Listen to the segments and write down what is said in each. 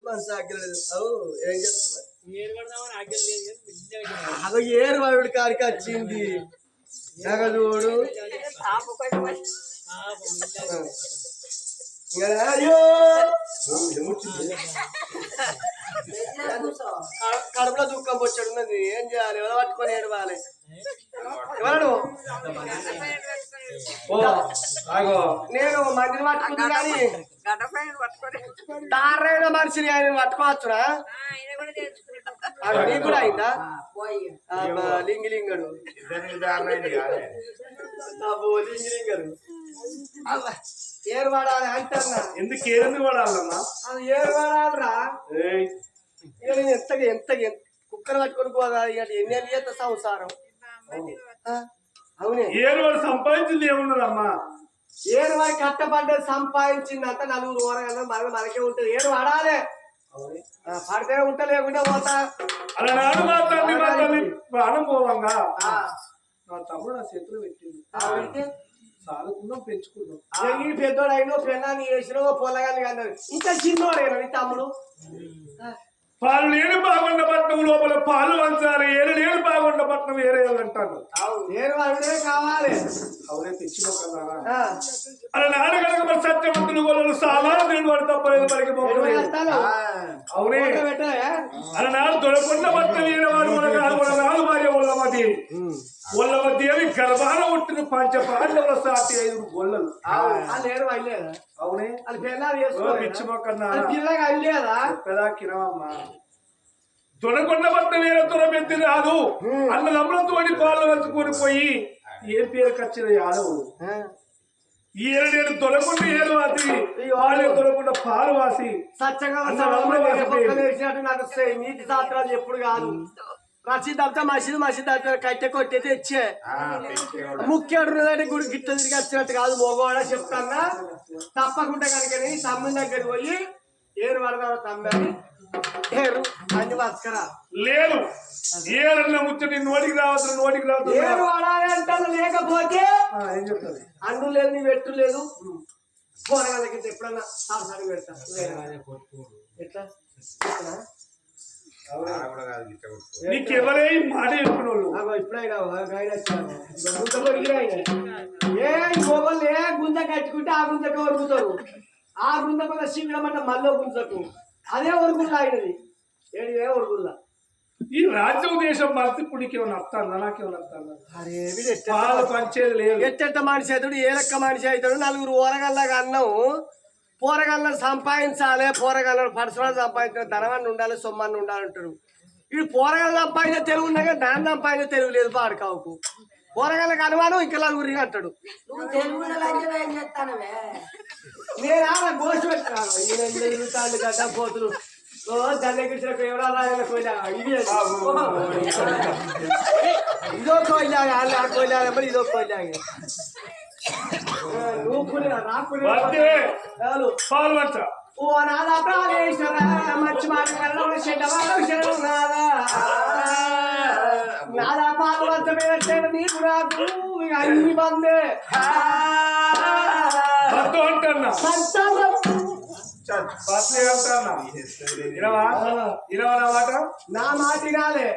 మనసు ఆగలేదు. అవు ఏం చెప్తా అగో ఏరు వాడు కాడికి వచ్చింది చూడు. అయ్యో కడుపులో దుఃఖం వచ్చాడు ఉన్నది. ఏం చేయాలి? ఎవరు పట్టుకొని ఏడవాలి? ఎవరు? నేను మందిని పట్టుకుంది కానీ తారైన మనిషిని ఆయన పట్టుకోవచ్చునా? నీకు కూడా అయిందా? లింగిలింగడు లింగిలింగడు ఏరు వాడాలి అంటారా? ఎందుకు ఏరు వాడాలన్నా? అది ఏరు వాడాలరా. ఎంత కుక్కను పట్టుకొని పోదా? ఎన్ని ఏళ్ళ సంసారం. అవునే ఏరు వాడు సంపాదించింది ఏమున్నదమ్మా? ఏరు వాడి కట్టపడ్డది సంపాదించిందంతా నలుగురు ఊరగల మనకే ఉంటది. ఏరు వాడాలి. పడితే ఉంటా లేకుండా పోతా. అలా నాడు మా తల్లి ప్రాణం పోవంగా నా తమ్ముడు నా చేతులు పెట్టింది. సాదుకున్నాం పెంచుకున్నాం. ఈ పెద్దోడు అయినో పెళ్ళాన్ని వేసినో పొలగాని అన్నారు. ఇంకా చిన్నోడేనా నీ తమ్ముడు? పాలు లేని బాగుండ పట్నం లోపల పాలు వంచాలి. ఏరు లేని బాగుండ పట్నం ఏరేయాలంటాను. ఏరు వాడే కావాలి. అవునే తెచ్చిపోకన్నారా? అలా నాడు కనుక మరి సత్యవంతులు గొల్లలు చాలా దేవుడు వాడు తప్పలేదు మనకి పోకలేదు. అవునే అలా నాడు దొరకొండ పట్నం ఏడవాడు నాలుగు భార్య ఒళ్ళమది. ఒళ్ళమది అని గర్భాన పుట్టిన పంచ పాండవుల సాటి 5 గొల్లలు. అవునే పిచ్చి మొక్కన్నా పెదా కిరవమ్మా. దొరకొండ పట్నం వేరే దొర పెద్ద రాదు అన్నదమ్ములతోటి పాలు వంచుకొని పోయి ఏ పేరుకి వచ్చిన యాదవుడు. ఈ ఏడు దొరకొండ ఏడు వాసి పాలు దొరకొండ పాలు వాసి నీతి శాస్త్రాలు ఎప్పుడు కాదు. రసీదంతా మసీదు కట్టె కొట్టి తెచ్చే ముఖ్యుడు గుడి గిట్ట తిరిగి వచ్చినట్టు కాదు. మగవాడ చెప్తాన్నా తప్పకుండా కనుక తమ్ముని దగ్గర పోయి ఏరు పడదాం తమ్మి ఏరు అని బతకరా. లేదు ఏరన్న ముచ్చటి నోటికి రావద్దు నోటికి రావద్దు. ఏరు వాడాలి అంటాను. లేకపోతే ఏం చెప్తారు? అండు లేదు నీ పెట్టు లేదు. పోరగాళ్ళకి ఎప్పుడన్నా సారి పెడతాను. ఎట్లా నీకెవరే మాట చెప్పినోళ్ళు? ఇప్పుడైనా ఏ మొగలు ఏ గుంజ కట్టుకుంటే ఆ గుంజకు వరుగుతారు. ఆ గుంజ కూడా శివమంటే మళ్ళీ గుంజకు అదే వరుగుల్లా అయినది. ఏ వరుగుల్లా ఈ రాజ్యం దేశం మరిచి పుడికి ఏమన్నా వస్తాను నాకేమన్నా వస్తాను పంచేది లేదు. ఎట్టెట్ట మనిషి అవుతాడు? ఏ లెక్క మనిషి అవుతాడు? నలుగురు ఊరగల్లాగా అన్నం పోరగాళ్ళని సంపాదించాలి. పోరగాళ్ళని పరసరాలు సంపాదించిన ధనవాన్ని ఉండాలి సొమ్మాన్ని ఉండాలంటాడు. ఇప్పుడు పోరగాళ్ళు సంపాదించే తెలుగు ఉన్నాక దాన్ని సంపాదించే తెలుగు లేదు. పాడుకావుకు పోరగాళ్ళకి అనుమానం ఇంకా నలుగురి అంటాడు. నేను ఆమె గోషి పెట్టాను. ఈయన గడ్డ పోతులు దండకిచ్చిన ఎవరాయన కోయిలా ఇదో కోయిలాగా అలా కోయిలాగా ఇదో కోయిలాగా ఓ నాదా ప్రాణేశ్వర మంచి మాట నాదా పార్వతమే నీకు నాకు అన్ని బందే నా మాట వినాలే.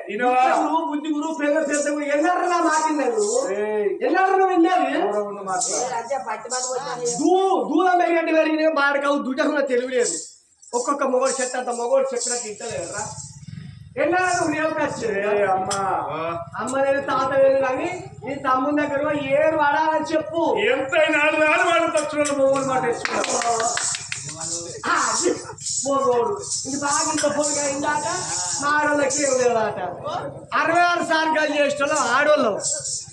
బుద్ధి గురు పెద్ద పెద్ద ఎన్నర నా మాటిన్నాడు. ఎన్నర విన్నది దూరం పెరిగంటే పెరిగిన బాడకావు దుడ్డకున్న తెలివి లేదు. ఒక్కొక్క మొగోడు చెత్త అంత మొగోడు చెప్పినట్టు ఇంటలేదురా. ఎన్నర నేర్పచ్చు అమ్మ నేను తాత లేదు కానీ నీ తమ్ముని దగ్గర ఏరు వాడాలని చెప్పు. ఎంతైనా వాడు తక్షణ మొగోడు మాట మొగోడు ఇది బాగా ఇంత పొడిగా అయిందాక మా ఆడోళ్ళకి ఏం లేదాట. 66 సార్లు కలిసి చేసేటోళ్ళు ఆడోళ్ళు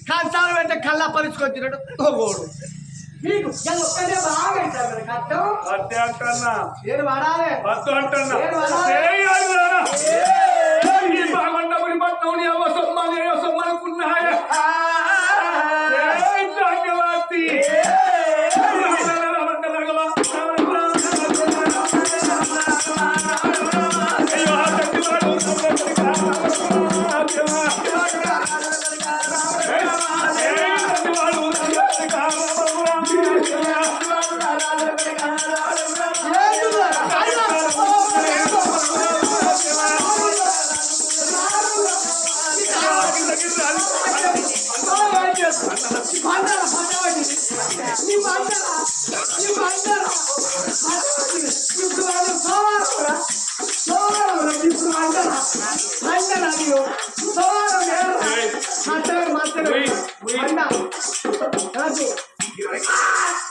కంచాలు పెట్టే కళ్ళ పరుచుకొచ్చినట్టు మొగోడు. మీకు ఒక్కటే బాగా అవుతారు కట్టం అట్టే అంటన్నా. నేను వాడాలి అంటన్నా బాగుండమని పట్నం సొమ్మనుకున్నాయా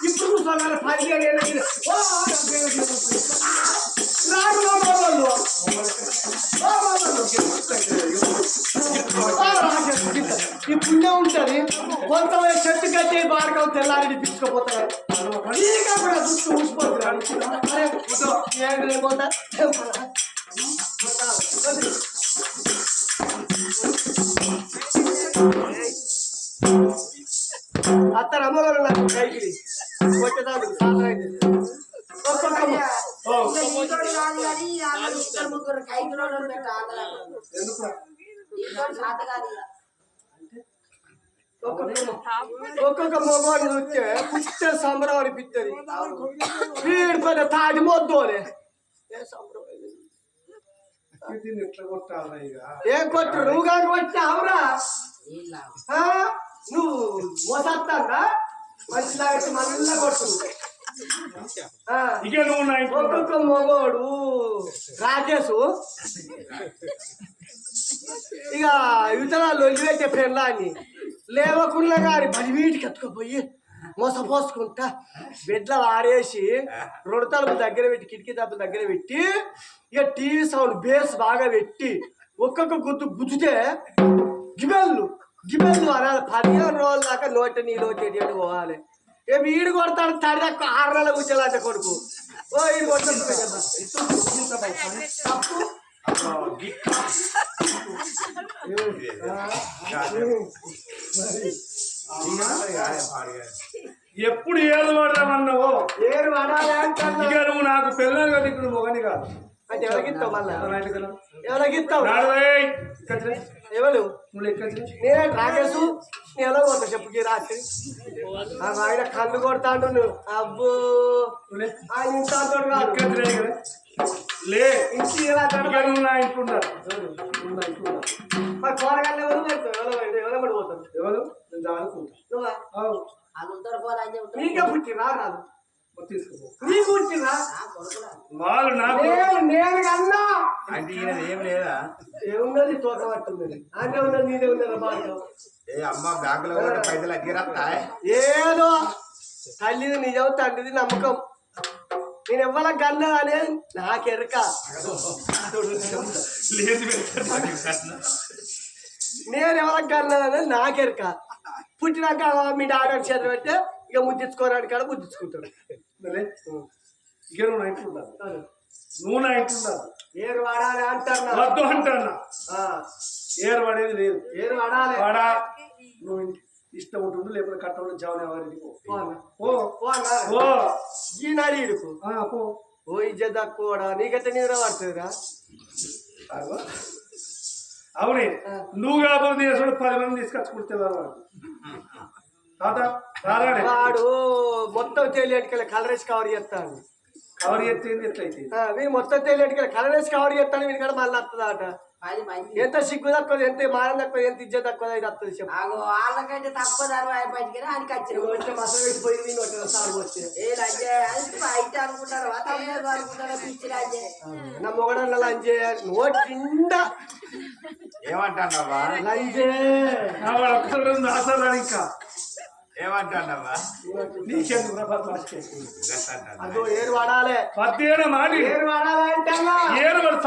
ఇప్పుడు కూర్చోవాలి 10 ఏళ్ళు ఈ పుణ్యం ఉంటుంది కొంత చెట్టు కట్టి బాగా తెల్లారి పిచ్చుకోపోతారు దుస్తు ఊసిపోతున్నారు అత్తరు అమ్మగారు నాకు కైకిలి కొట్టేదానికి ఒక్కొక్క మగవాడిని చూస్తే పుట్టే సంబరం అనిపిస్తుంది వీడి పైన తాగి మొద్దోలే ఏం కొట్టు నువ్వు కానీ వచ్చావురా నువ్వు మోసత్తారా మంచిలాగా మళ్ళా కొట్టు ఒక్కొక్క మగవాడు రాజేసు ఇక యువతరాలు వదిలిపెట్టే ఫ్రెండ్లాన్ని లేవకుండా కానీ 10 వీటికి ఎత్తుకుపోయి మోసపోసుకుంటా బెడ్ల వాడేసి 2 తలుపుల దగ్గర పెట్టి కిటికీ తలుపుల దగ్గర పెట్టి ఇక టీవీ సౌండ్ బేస్ బాగా పెట్టి ఒక్కొక్క గుద్దుతే గిబెళ్ళు అనాలి 15 రోజుల దాకా నోటి నీళ్ళు చెడి పోవాలి ఏ వీడు కొడతాడు తడి దాకా 6 నెలల కూర్చోాలంటే కొడుకు ఓ వీడు కొడతాడు తప్పు ఎప్పుడు ఏది వాడదామన్నావో ఏరు వాడాలి ఇక నువ్వు నాకు పిల్లలు కదా ఇక్కడ మొగని కాదు అంటే ఎవరికిస్తావు మళ్ళా ఎవరికిస్తావు ఎవరు నేనే రాకేసు నేను ఎలా కొడతా చెప్పుకి రాత్రి ఆయన కళ్ళు కొడతాడు నువ్వు అబ్బో ఆయన ఇంత కాదు లే ఇంటి ఎలా నా ఇంట్లో మరి కూరగాయలు ఎవరు ఎవరు పడిపోతారు ఎవరు నేను దాడుకుంటా నువ్వా నీకే పుట్టి రాదు నీ పుట్టినా వాళ్ళు నాకు నేను కన్నా అంటే ఏం లేదా ఏమున్నది తోక పట్టుంది అంటే ఉన్నది నీదే ఉన్నది బాగా ఏ అమ్మ బ్యాంకులో పైసలు అగ్గిరస్తా ఏదో తల్లిది నిజం తండ్రిది నమ్మకం నేను ఇవ్వాలకు కన్నా అనేది నాకెరక నేను ఎవరికి కన్నా అనేది నాకెరక పుట్టినాక మీ డాడీ చేతులు పెడితే ఇక ముద్దించుకోరానికి కాడ ముద్దించుకుంటాడు ఇక నువ్వు నా ఇంట్లో నువ్వు నా ఇంట్లో ఏరు వాడాలి అంటారు వద్దు అంటున్నా ఏరు పడేది లేదు ఏరు వాడాలి వాడా నువ్వు ఇష్టం ఉంటుంది లేకపోతే కట్టడం జావని ఎవరికి ఈ నరీడుకు ఓ ఇజ్జత్ తక్కువ నీకంటే నీరు పడుతుందిరా అవునే నువ్వు కాకపోతే 10 మంది తీసుకొచ్చుకుంటే వాడు మొత్తం తేలియటికల్ కలరేసి కవర్ చేస్తాడు కవర్ చేస్తే ఎట్లయితే వీడు మొత్తం తేలియటికల్ కలరేసి కవర్ చేస్తాడు వీడి కూడా మళ్ళీ వస్తుందట ఎంత సిగ్గు తక్కువ ఎంత మానం తక్కువ ఎంత ఇజ్జత్ తక్కువ ఇది వస్తుంది చెప్పు వాళ్ళకంటే తక్కువ బయటికి ఆయనకి వచ్చి మసలు పెట్టిపోయి నేను సాగు వచ్చే అనుకుంటారు అనుకుంటారు పిచ్చి రాజే నా మొగడన్న లంజే నోటి నిండా ఏమంటావా లంజే ఇంకా ఏమంటావా అదో ఏరు వాడాలి ఏరు వాడాలి అంటే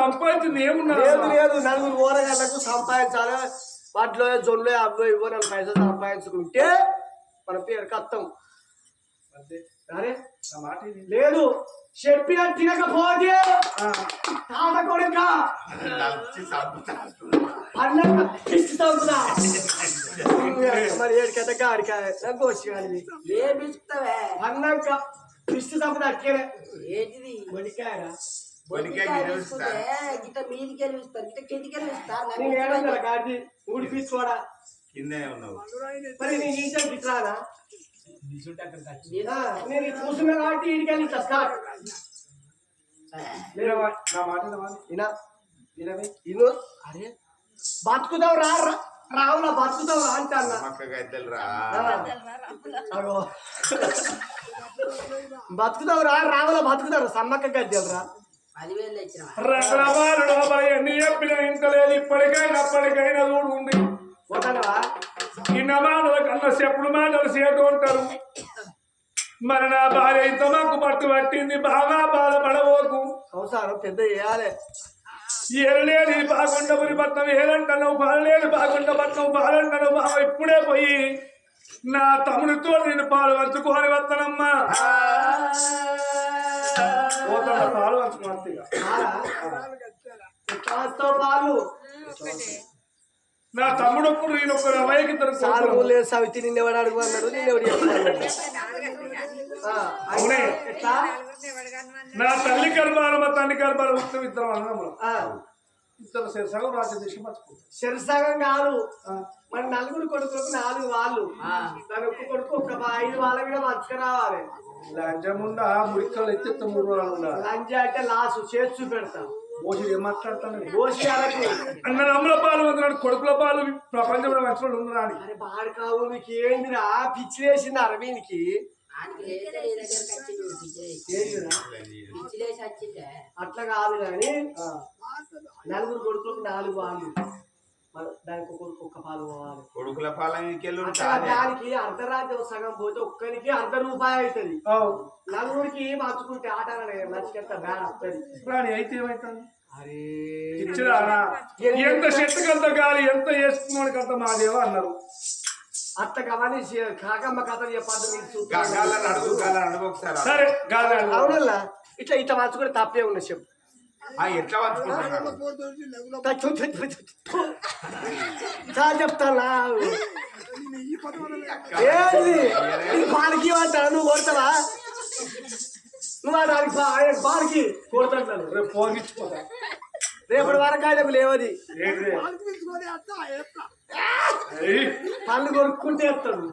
సంపాదించింది ఏమున్నా లేదు 4 ఊరగాళ్ళకు సంపాదించాలి వాటిలో జొన్లు అవ్వో ఇవ్వో 4 పైసలు సంపాదించుకుంటే మన పేరు కత్తం అరే లేదు చెప్పిన తినకపోతే తాత కొడుక మరి ఏడికైతే గాడికాయ గోసి కానీ ఏమిస్తావే అన్నాక పిచ్చి తప్పదు అట్లనే ఏంటిది వడికాయరా గిట్ట మీదికెళ్ళి ఇస్తారు గిట్ట కిందికెళ్ళి ఇస్తారు నేను ఏడుందా గాడి ఊడిపించుకోడా కిందనే ఉన్నావు మరి నేను ఇంట్లో గిట్రానా నేను చూస్తున్నా కాబట్టి ఇంటికెళ్ళి స్టార్ట్ ఇను అరే బతుకుతావు రావులా బతుకుతావు రా అంటే అన్న బతుకుతావు రావులా బతుకుతారు సమ్మక్క గద్దెలు రా 10,000 తెచ్చిన రకరకాల లోపల ఎన్ని చెప్పినా ఇంత లేదు. ఇప్పటికైనా అప్పటికైనా చూడుండి. పోతానవా ఇన్న మాటల కన్నా చెప్పుడు మాటలు చేటు ఉంటారు. మరి నా భార్య ఇంత మాకు పట్టు పట్టింది. బాగా బాధపడబోకు. సంసారం పెద్ద చేయాలి. ఏరలేని బాగుండబురి పట్నం ఏలంటావు, బాలలేని బాగుండబట్నం బాలంటావు. బావ ఇప్పుడే పోయి నా తమ్ముడితో నేను పాలు పంచుకొని వస్తానమ్మా. పోతాను పాలు పంచుకున్నా. పాలు నా తమ్ముడు ఒప్పుడు నేను ఒక రవైకి సారు లేదు. సవితి నిన్నెవడు అడుగు అన్నాడు. నిన్నెవడు చెప్తాను. అవునే నా తల్లి గర్భాలు మా తండ్రి గర్భాలు ఉత్తమ ఇద్దరు అన్నదమ్ములు. ఇద్దరు సగం రాజ్యదేశం మర్చిపోతారు. శరసగం కాదు. మన నలుగురు కొడుకులకు 4 వాళ్ళు. దాని ఒక్క కొడుకు ఒక 5 వాళ్ళ మీద మంచిగా రావాలి. లంచముండా ముడికలు ఎత్తెత్త 3 రోజులు ఉండాలి. లంచ అంటే లాసు చేసి చూపెడతాం. మోసి ఏం మాట్లాడతాను. అన్న అమ్మల పాలు వందనాడు కొడుకుల పాలు ప్రపంచంలో మంచి వాళ్ళు ఉన్నాడు. అరే బాడకావు నీకు ఏందిరా పిచ్చి వేసింది అరవీనికి. అట్లా కాదు కానీ నలుగురు కొడుకులకు 4 వాళ్ళు. దానికి కొడుకు ఒక్క పాలు పోవాలి. కొడుకుల పాలన దానికి అర్ధరాజ్యం సగం పోతే ఒక్కరికి ₹100 అవుతుంది. నలుగురికి మార్చుకుంటే ఆట నచ్చికెత్త బ్యాడ్ వస్తుంది. అయితే ఏమైతుంది? అరే ఇచ్చిరానా ఎంత చెట్టుకంత గాలి ఎంత వేసుకున్నానికి అంత మాదేవా అన్నారు. అట్లా గమనించి కాకమ్మ కథ చెప్పద్దు. సరే అవునల్లా ఇట్లా ఇట్లా మార్చుకుంటే తప్పే ఉన్న చెప్పు. ఎట్లా చాలా చెప్తానా ఏది పాలకి అంటాను. నువ్వు కొడతావా? నువ్వు దానికి పాలకి కొడతాను. రేపు పోగిచ్చిపోతా. రేపటి వరకు ఆయనకు లేవది. పళ్ళు కొనుక్కుంటే వేస్తాడు.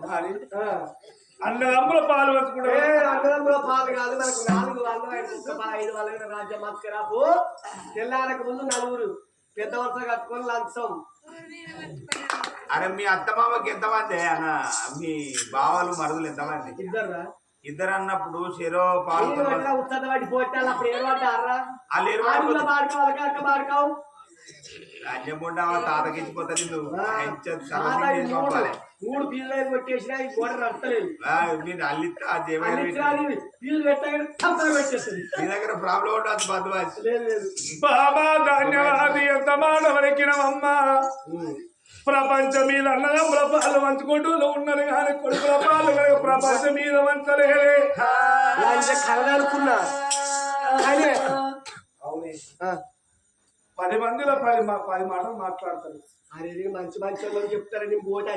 అన్నదమ్ముల పాలు పంచుకుంటే అన్నదమ్ముల పాలు కాదు. మనకు 4 వాళ్ళు 5 వాళ్ళ రాజ్యం మత్స్కరాపు. తెల్లారకు ముందు 4 పెద్ద వరుస కట్టుకొని లంచం. అరే మీ అత్తమామకి ఎంతమంది అన్న? మీ బావలు మరుదులు ఎంతమంది? 2 ఇద్దరు అన్నప్పుడు చెరో పాలు ఉత్తర వాటి పోటాలు అప్పుడు ఏర్పడ్డారా? వాళ్ళు బాడుకోవాలి అక్క బాడుకావు రాజ్యముండా తాతకిచ్చిపోతుంది. నువ్వు 3 పీళ్ళు కొట్టేసినా ఈ గోడ నడతలేదు. మీరు అల్లిస్తా పీళ్ళు పెట్టేస్తుంది. నీ దగ్గర ప్రాబ్లం ఉండదు. బద్వాసి లేదు. బాబా ధన్యవాది ఎంత మానవరికినమ్మా. ప్రపంచం మీద అన్నదమ్ముల పాలు పంచుకుంటూ ఉన్నారు కానీ కొడుకుల పాలు ప్రపంచం మీద వంచలేదే. కలదనుకున్నా 10 మందిలో 10 మాటలు మాట్లాడతారు. అరే మంచి వాళ్ళు చెప్తారని బోట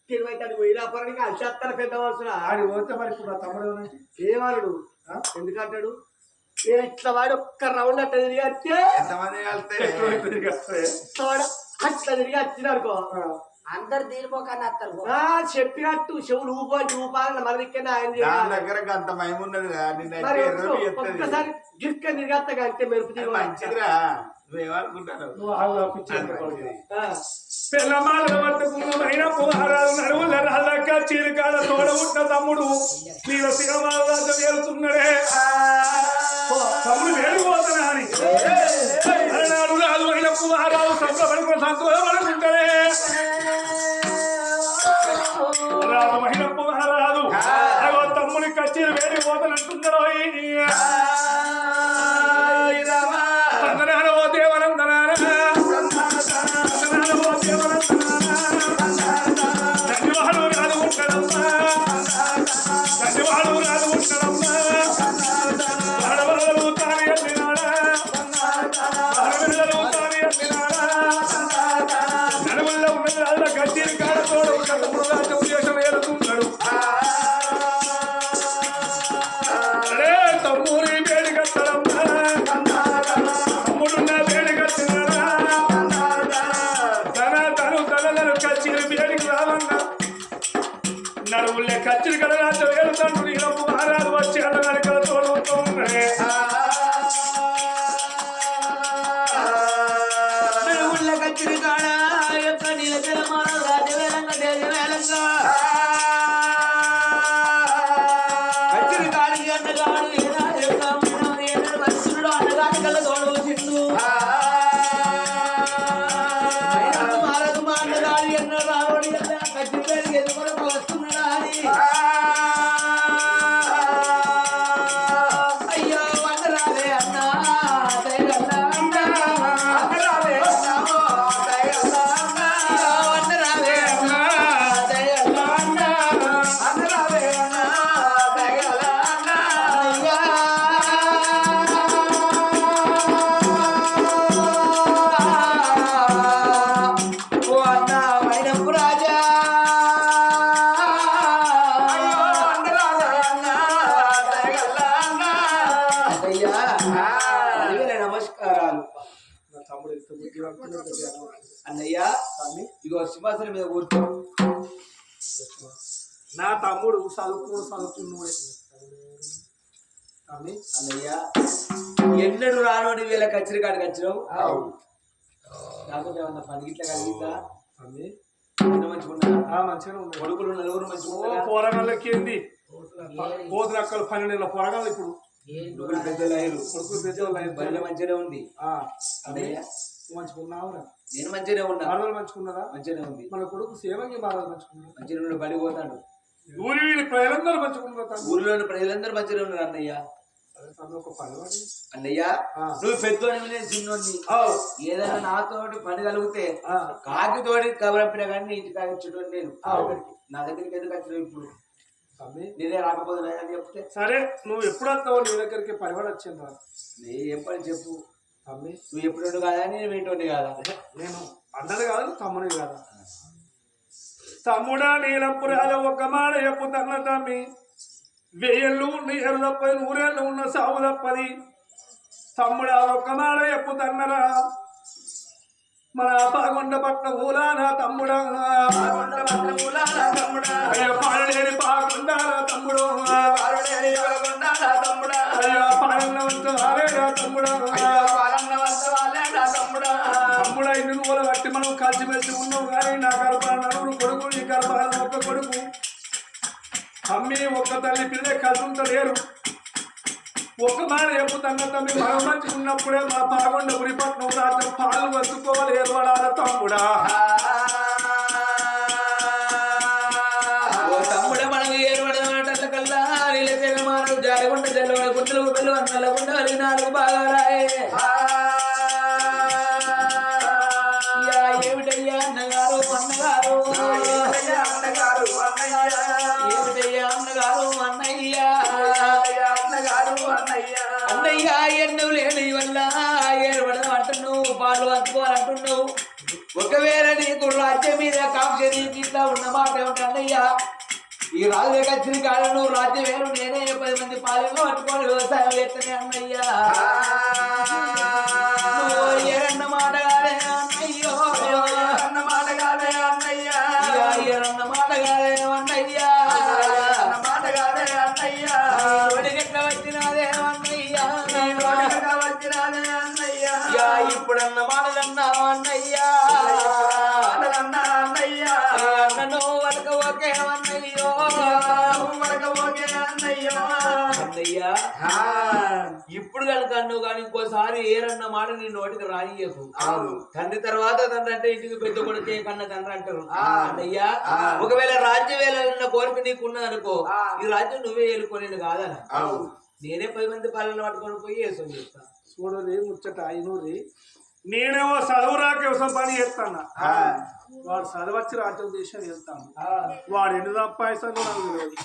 తిరువైతే పోయినాపరానికి అల్చేస్తారు పెద్ద వరుసరా. ఆడి పోతే మరి ఇప్పుడు నా తమ్ముడు ఏమన్నాడు? ఎందుకంటాడు? నేను ఇట్లా వాడు ఒక్క రౌండ్ అట్లా తిరిగి వచ్చే ఎంతమంది అట్లా తిరిగి వచ్చినారుకో అందరు దీనిపోకన్నా చెప్పినట్టు చెవులు ఊపాలని మన దిక్కనే ఆయన దగ్గర అంత మైమున్నది. ఒక్కసారి గిక్క తిరిగత్త కంటే మెరుపు మంచిదిరా. నువ్వేమనుకుంటాను? పిల్లమాల పట్టుకున్న పోహారాలు నడువుల రాళ్ళక్క చీరికాడ తోడ ఉంట తమ్ముడు నీల సిగమాల వెళ్తున్నాడే. తమ్ముడు వేడిపోతున్నా అని అన్నాడు. రాదు అయిన పోహారాలు సంబరపడుకుని సంతోషపడుకుంటాడే. రాదు మహిళ పోహారాదు అగో తమ్ముడి కచ్చీరు వేడిపోతానంటున్నాడు. నడువులే కచ్చిరి కదా వెళ్తాడు. నీళ్ళ మహారాజు వచ్చి అన్నగారి కదా తోడుతూ ఉన్నాయి. కచ్చిరి కాడ కచ్చిరి కాడికి అన్నగాడు అన్నగాడి కల్లా తోడు తమ్ముడు ఎంత బుద్ధివంతుడు. అన్నయ్య ఇగో సింహాసనం మీద కూర్చో. నా తమ్ముడు చదువుకున్నాడు. అన్నయ్య ఎన్నడు రానోని వేళ కచ్చిరి కాడికి వచ్చినావు. నాకు ఏమన్నా పని గిట్ల కలిగిందా? మంచిగా కొడుకులు నలుగురు మంచిగా పోరగాళ్ళకి ఏంది పోతులు అక్కడ 12 పోరగాళ్ళు ఇప్పుడు కొడుకులు పెద్దోళ్ళు బయట మంచిగానే ఉంది. అన్నయ్య మంచుకున్నావురా? నేను మంచిగానే ఉన్నా. బాధలు మంచుకున్నారా? మంచిగానే ఉంది. మన కొడుకు సేవకి బాధలు మంచుకున్నాడు. మంచిగా బడి పోతాడు. ఊరి ప్రజలందరూ మంచుకున్నారు. ఊరిలోని ప్రజలందరూ మంచిగా ఉన్నారు. అన్నయ్య ఒక పని అన్నయ్య నువ్వు పెద్దోని నేను చిన్నోని. ఏదైనా నాతోటి పని కలిగితే కాకితోటి కబరంపినా కానీ నీ ఇంటి కాగించడం నేను నా దగ్గరికి ఎందుకు వచ్చినావు ఇప్పుడు? నేనే రాకపోతున్నా అని చెప్తే సరే నువ్వు ఎప్పుడు వస్తావు? నీ దగ్గరికి పరివాడు వచ్చిందా? ఏం పని చెప్పు. తమ్మి నువ్వు ఎప్పుడు కాదా నేను ఏంటోండి కాదా? నేను అన్నది కాదు తమ్ముడి కాదా? తమ్ముడా నీలపురాల ఒక మాట చెప్పు తన్న తమ్మి. 1000 ఏళ్ళు ఉన్న ఏరు తప్పది, 100 ఏళ్ళు ఉన్న సాగు తప్పది. తమ్ముడా ఒక్క మాట చెప్పు తన్నరా. మన పాగొండ పట్ల ఊలానా తమ్ముడా, అయ్యో పాడలేని పాగొండా తమ్ముడు, అయ్యో పాలన్నవంత వాలేరా తమ్ముడా. తమ్ముడా ఇన్ని రోజులు బట్టి మనం కలిసిమెలిసి ఉన్నాం కానీ నా గర్భాన నలుగురు కొడుకు, నీ గర్భాన ఒక్క కొడుకు. అమ్మి ఒక్క తల్లి పిల్లే కలిసి ఉంటలేరు. ఒక్క మాట చెప్పు తన్న తమ్మి. మనం మంచిగా ఉన్నప్పుడే మా పాగొండ గురిపట్నం రాజ్యం పాలు వంచుకోవాలి ఏర్పడాల తమ్ముడా. తమ్ముడే మనకు ఏర్పడిన కల్లా మానవు జారగుంట జల్లవాడ గుంటలు పిల్లలు నల్లగుండ 4 బాగా రాయే. ఏమిటయ్యా అన్నగారు అన్నగారు, ఏమిటయ్యా అన్నగారు అన్నయ్య ఎన్నువు లేని వల్ల ఏర్పడడం అంటున్నావు, పాలు అందుకోవాలంటున్నావు. ఒకవేళ నీకు రాజ్యం మీద కాంక్ష నీకు ఇట్లా ఉన్నమాట ఏమిటి అన్నయ్య? ఈ రాజు కచ్చిరి కాడ నువ్వు రాజ్యం వేరు, నేనే 10 మంది పాలెంగా పట్టుకొని వ్యవసాయం చేస్తనే అన్నయ్యా. ఎరన్న మాటగానే అన్నయ్యో, ఎరన్న మాటగానే అన్నయ్యా, ఎరన్న మాటగానే అన్నయ్యా, మాటగానే అన్నయ్యా. ఎట్లా వచ్చినాదే అన్నయ్యా, వచ్చినాదే అన్నయ్యా. ఇప్పుడన్న మాటలన్నావు అన్నయ్యా, మాటలన్నా అన్నయ్యా. నన్ను వరక ఓకే అన్నయ్యో, వరక ఓకే అన్నయ్యో. అన్నయ్యా ఇప్పుడు కనుక నువ్వు కానీ ఇంకోసారి ఏరన్న మాట నీ నోటికి రానియకు. తండ్రి తర్వాత తండ్రి అంటే ఇంటికి పెద్ద కొడుకే కన్న తండ్రి అంటారు. అన్నయ్యా ఒకవేళ రాజ్యం వేయాలన్న కోరిక నీకు ఉన్నదనుకో, ఈ రాజ్యం నువ్వే ఏలుకోలేను కాదన. నేనే 10 మంది పాలన పట్టుకొని పోయి వేసుకొని చెప్తా. చూడది ముచ్చట అయినది. నేనేమో చదువు రాక వ్యవసాయం పని చేస్తాను. వాడు చదవచ్చి రాజ్యం దేశం వెళ్తాను. వాడు ఎన్ని సంపాదిస్తానో నాకు తెలియదు,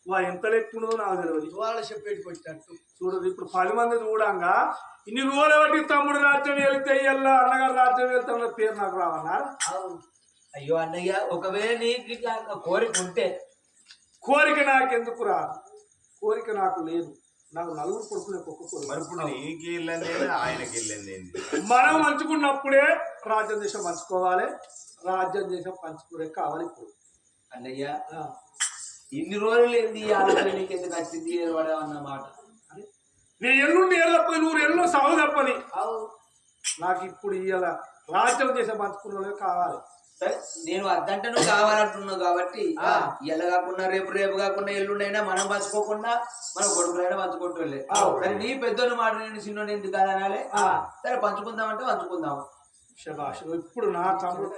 వాడు ఎంత లెక్కున్నదో నాకు తెలియదు. వాళ్ళు చెప్పేటి కొట్టినట్టు చూడదు. ఇప్పుడు 10 మంది చూడంగా ఇన్ని రోజులు బట్టి తమ్ముడు రాజ్యం వెళ్తే ఇయ్యల్లా అన్నగారు రాజ్యం వెళ్తామన్న పేరు నాకు రావన్నారు. అయ్యో అన్నయ్య ఒకవేళ నీకు ఇట్లా కోరిక ఉంటే, కోరిక నాకెందుకు రా? కోరిక నాకు లేదు. నాకు 4 కొడుకులే ఒక్క కొడుకు. మరి ఇప్పుడు నీకు వెళ్ళండి ఆయనకి వెళ్ళండి. మనం పంచుకున్నప్పుడే రాజ్యం దేశం పంచుకోవాలి, రాజ్యం దేశం పంచుకునే కావాలి. ఇప్పుడు అన్నయ్య ఇన్ని రోజులు ఏంది ఆలోచన నీకు ఎందుకు వచ్చింది అన్నమాట? నీ ఎల్లుండి ఏళ్ళు తప్పని 100 ఏళ్ళు సాగు తప్పని నాకు ఇప్పుడు ఇవాళ రాజ్యం దేశం పంచుకునే కావాలి. సరే నేను అద్దంటే నువ్వు కావాలంటున్నావు కాబట్టి ఇలా కాకుండా రేపు కాకుండా ఎల్లుండైనా మనం పంచుకోకుండా మన కొడుకులైనా పంచుకుంటూ. సరే నీ పెద్దోని మాట నేను చిన్నోని ఎందుకు కాదనాలే? సరే పంచుకుందామంటే పంచుకుందాం. శభాష్. ఇప్పుడు నా తమ్ముడు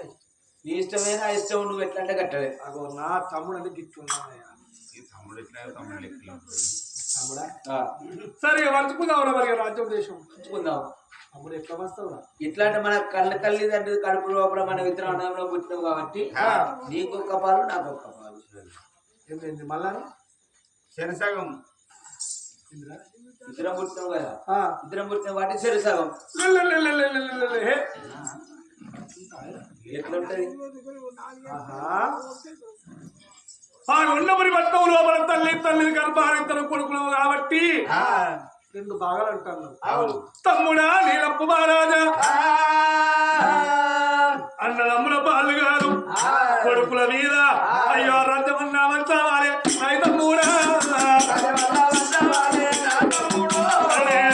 నీ ఇష్టమే, నా ఇష్టం. నువ్వు ఎట్లా అంటే కట్టలే. అగో నా తమ్ముడు అంటే గిట్టున్నాయా? తమ్ముడా సరే పంచుకుందాం. మరి రాజ్యం దేశం పంచుకుందాం. అప్పుడు ఎట్లా వస్తావు? ఇట్లా అంటే మన కళ్ళ తల్లిదండ్రులు కడుపు లోపల మన విత్తనంలో పుట్టినావు కాబట్టి నీకు ఒక్క పాలు నాకు ఒక్క పాలు. ఏంటి మళ్ళా శరసగం ఇద్దరం పుట్టినావు కదా, ఇద్దరం పుట్టిన వాటి శరసగం ఎట్లుంటది? ఉన్నమని పట్టం లోపల తల్లి గర్భానంతరం కొడుకున్నావు కాబట్టి 2 భాగాలు అంటాను. తమ్ముడా నీలప్పు మహారాజా అయ్యో రాజ్యమన్నా వంచాలి అయితే కూడా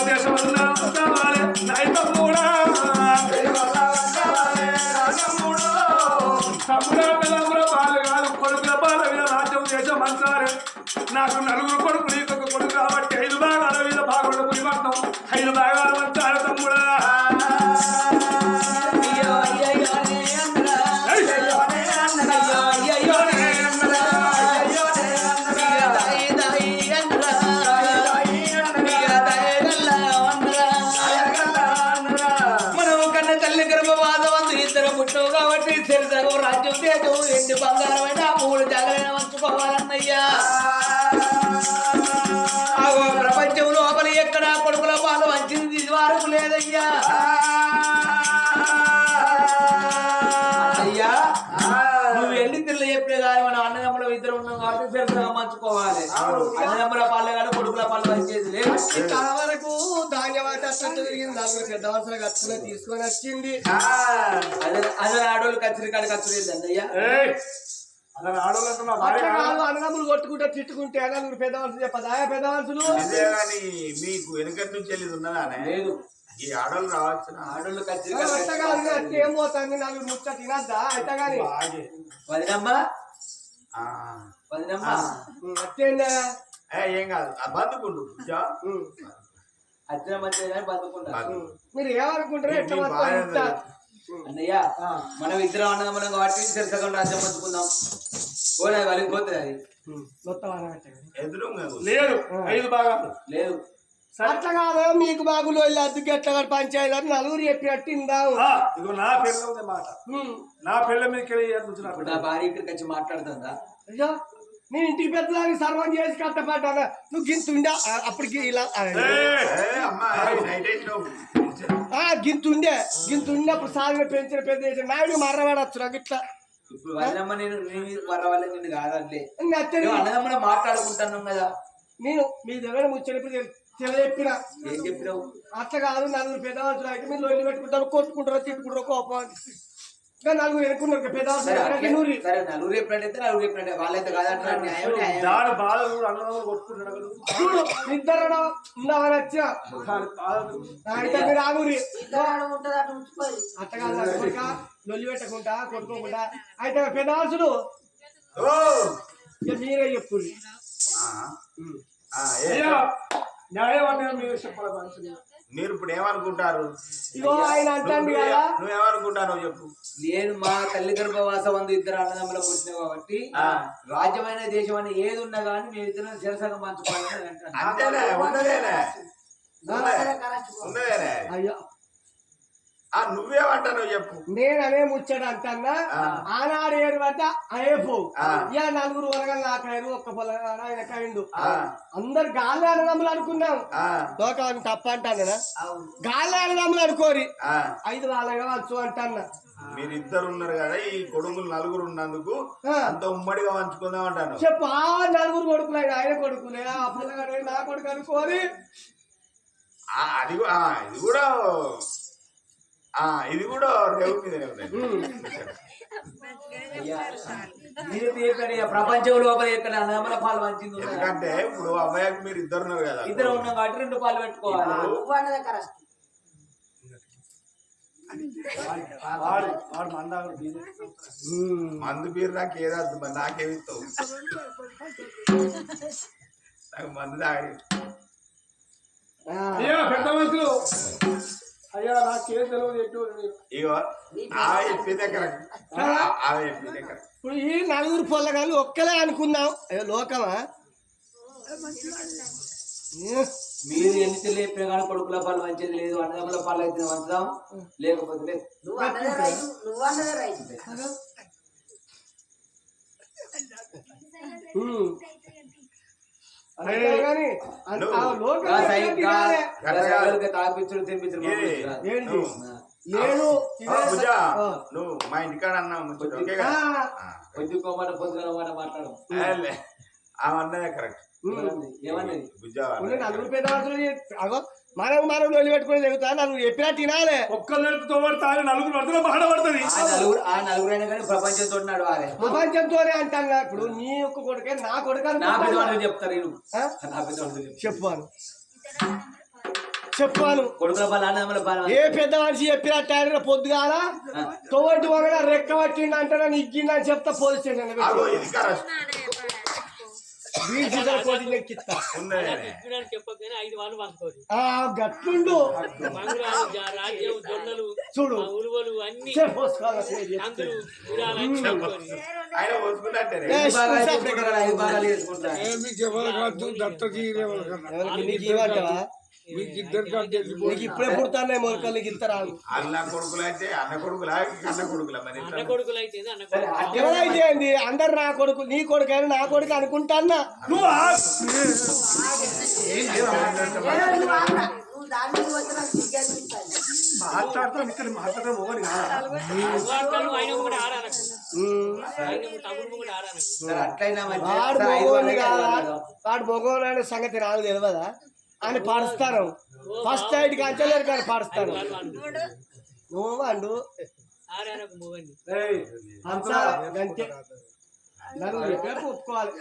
దేశమన్నా వంచాలి అయితే కూడా తమ్ముడ పాలు కాదు కొడుకుల పాల మీద రాజ్యం దేశం మంచాలి నాకు నలుగురు కొడుకు నీకు కొడుకు కాబట్టి 5 భాగాల మీద భాగంలో పురిపడతాం 5 భాగాలు మంచాలి తమ్ముడా కాబట్టి తెలుసగం రాజ్యం దేశం ఎండి బంగారమైన 3 జాగ్రత్త మంచుకోవాలన్నయ్యా ప్రపంచం లోపల ఎక్కడ కొడుకుల పాలు వంచింది ఇది వరకు లేదయ్యా అయ్యా నువ్వు వెళ్ళి తిల్లు చెప్పే కానీ మనం అన్నదమ్ముల ఇద్దరు ఉన్నాం కాబట్టి తెలుసగా మంచుకోవాలి అన్నదమ్ముల పాలు కానీ కొడుకుల పాలు వంచేది లేదు చాలా వరకు ధాన్యవాద జరిగింది 4 పెద్ద వరుసలు ఖర్చులో తీసుకొని వచ్చింది అదే ఆడోళ్ళు కచ్చిరి కాడ కచ్చులేదు అన్నయ్యా అలా ఆడవాళ్ళంటున్నా అన్నదమ్ములు కొట్టుకుంటే తిట్టుకుంటే నలుగురు పెద్ద వరుసలు చెప్పదా పెద్ద వరుసలు మీకు వెనుక నుంచి వెళ్ళి ఉన్నదా లేదు ఈ ఆడవాళ్ళు రావచ్చు ఆడోళ్ళు కచ్చిరి ఏం పోతుంది నలుగురు ముచ్చ తినద్దా అయితే కానీ వదినమ్మా వదినమ్మా అట్టేందా ఏం కాదు బతుకుండు అచ్చిన మంచిగా కానీ బతుకుంటారు మీరు ఏమనుకుంటారో ఎట్లా అన్నయ్య మనం ఇద్దరం అన్నదమ్ములం కాబట్టి సరిసగం రాజ్యం పంచుకుందాం పోలే వాళ్ళకి పోతుంది అది ఎదురు లేదు 5 భాగాలు లేదు అట్లా కాదు మీకు బాగులో వెళ్ళి అద్దెకి ఎట్లా పంచాయతీ నలుగురు చెప్పినట్టు ఇందాము ఇదిగో నా పిల్ల ఉంది మాట నా పిల్ల మీదకి నా భార్య ఇక్కడికి వచ్చి మాట్లాడుతుందా అయ్యో నేను ఇంటికి పెద్దదానికి సర్వం చేసి కట్టపడ్డా నువ్వు గింతుండే అప్పటికి ఇలా గింతుండే అప్పుడు సాగిన పెంచిన పెద్ద చేసి నాయుడు మర్రవాడచ్చు నాకు ఇట్లా ఇప్పుడు వదినమ్మ నేను వర వల్ల నిన్ను కాదంటే అన్నదమ్మున మాట్లాడుకుంటున్నాం కదా నేను మీ దగ్గర ముచ్చటప్పుడు చెప్పిన ఏం చెప్పినావు అట్లా కాదు నలుగురు పెద్దవాళ్ళు అయితే మీరు లొల్లి పెట్టుకుంటారు కొట్టుకుంటారు తిట్టుకుంటారు కోపం ఇంకా నలుగురు ఎన్నుకున్నారు పెద్దవాళ్ళు సరే నలుగురు ఎప్పుడంటే నలుగురు ఎప్పుడంటే వాళ్ళైతే కాదంటారు న్యాయం దాని బాధ అన్నదమ్ములు కొట్టుకుంటున్నాడు ఇద్దరు ఉన్నామని వచ్చా అయితే మీరు ఆగురి అట్లా కాదు లొల్లి పెట్టకుండా కొట్టుకోకుండా అయితే పెద్దవాళ్ళు మీరే చెప్పు న్యాయం అంటే మీరు చెప్పాలి మీరు ఇప్పుడు ఏమనుకుంటారు ఇగో ఆయన అంటాడు కదా నువ్వేమనుకుంటావు చెప్పు నేను మా తల్లి గర్భవాసం అందు ఇద్దరు అన్నదమ్ముల పుట్టిన కాబట్టి రాజ్యమైన దేశం అని ఏది ఉన్నా కానీ మేము ఇద్దరు శిరసంగా పంచుకోవాలని అంటేనే అయ్యో నువ్వేమంటావు చెప్పు నేను అనే ముచ్చాడు అంటన్నా ఆనాడు ఏడు పడితే అయ్యపో ఇక నలుగురు వరగలు నాకాయరు ఒక్క పొలగాడు ఆయన కాయండు అందరు గాలి అన్నదమ్ములు అనుకున్నాం లోకాన్ని తప్ప అంటాను గాలి అన్నదమ్ములు అనుకోరి 5 వాళ్ళగా వచ్చు అంటన్నా మీరిద్దరు ఉన్నారు కదా ఈ కొడుకులు నలుగురు ఉన్నందుకు అంత ఉమ్మడిగా పంచుకుందాం అంటాను చెప్పు నలుగురు కొడుకులు ఆయన కొడుకులే ఆ పిల్లగాడు నా కొడుకు అనుకోని అది ఇది కూడా రేవు మీద ప్రపంచం లోపల ఎక్కడ అన్నదమ్ముల పాలు మంచింది ఎందుకంటే ఇప్పుడు అబ్బాయికి మీరు ఇద్దరు ఉన్నారు కదా ఇద్దరు ఉన్నాం కాబట్టి 2 పాలు పెట్టుకోవాలి మందు బీరు నాకు ఏదద్దు మరి నాకేమిస్తావు నాకు మందు తాగి పెద్ద మనుషులు అయ్యా నాకేం తెలియదు ఇగో ఆమె చెప్పిందే కరెక్ట్ ఆమె చెప్పిందే కరెక్ట్ ఇప్పుడు ఈ నలుగురు పొల్లగాళ్ళు ఒక్కలే అనుకుందాం లోకమా మీరు ఎన్ని తెలియ చెప్పినా కానీ కొడుకుల పాలు మంచిది లేదు అన్నదమ్ముల పాలు అయితే మంచుదాం లేకపోతే లేదు తాపించడు తినిపించడు నువ్వు మా ఇంటికాడ అన్నావు పొద్దుకోమాట పొద్దున మాట్లాడు ఆమె అన్నదే కరెక్ట్ నలుగురు పెద్దవాళ్ళు మనం లొల్లి పెట్టుకుని తిరుగుతా నువ్వు చెప్పినట్టు తినాలే. ఒక్కళ్ళతో పడతా నలుగురు పడుతున్నా బాధ పడుతుంది. ఆ నలుగురైనా కానీ ప్రపంచంతో ఉన్నాడు వారే. ప్రపంచంతోనే అంటాం కదా. ఇప్పుడు నీ యొక్క కొడుకే నా కొడుకు నా పెద్దవాళ్ళు చెప్తారు వీళ్ళు. ఆ? నా పెద్దవాళ్ళు చెప్పాను కొడుకుల బలాన్ని ఏ పెద్ద మనిషి చెప్పినట్టు ఆయన పొద్దుగాల తోటి వరగా రెక్క పట్టిండు అంటే ఇగ్గిందని చెప్తా పోలీస్ స్టేషన్ ఇది కరెక్ట్. గట్లుండు చూడు ఆయన పోసుకున్నట్టే నీకు ఇప్పుడే పుడతానే మొలకలు నీకు ఇస్తారా? అన్న కొడుకులు అయితే అన్న కొడుకులా అన్న కొడుకులా మరి ఎవరైతే అండి అందరు నా కొడుకు నీ కొడుకు అయినా నా కొడుకు అనుకుంటాన్నా. నువ్వు దాని మీద వచ్చి నాకు సిగ్గనిపిస్తాను. మాట్లాడతాం ఇక్కడ మాట్లాడడం ఒకటి వాడు మొగోడు సంగతి నాకు తెలియదా అని పాడుస్తాను. ఫస్ట్ నైట్ కంచలేరు కానీ పాడుస్తాను. నువ్వు అండు ఒప్పుకోవాలి.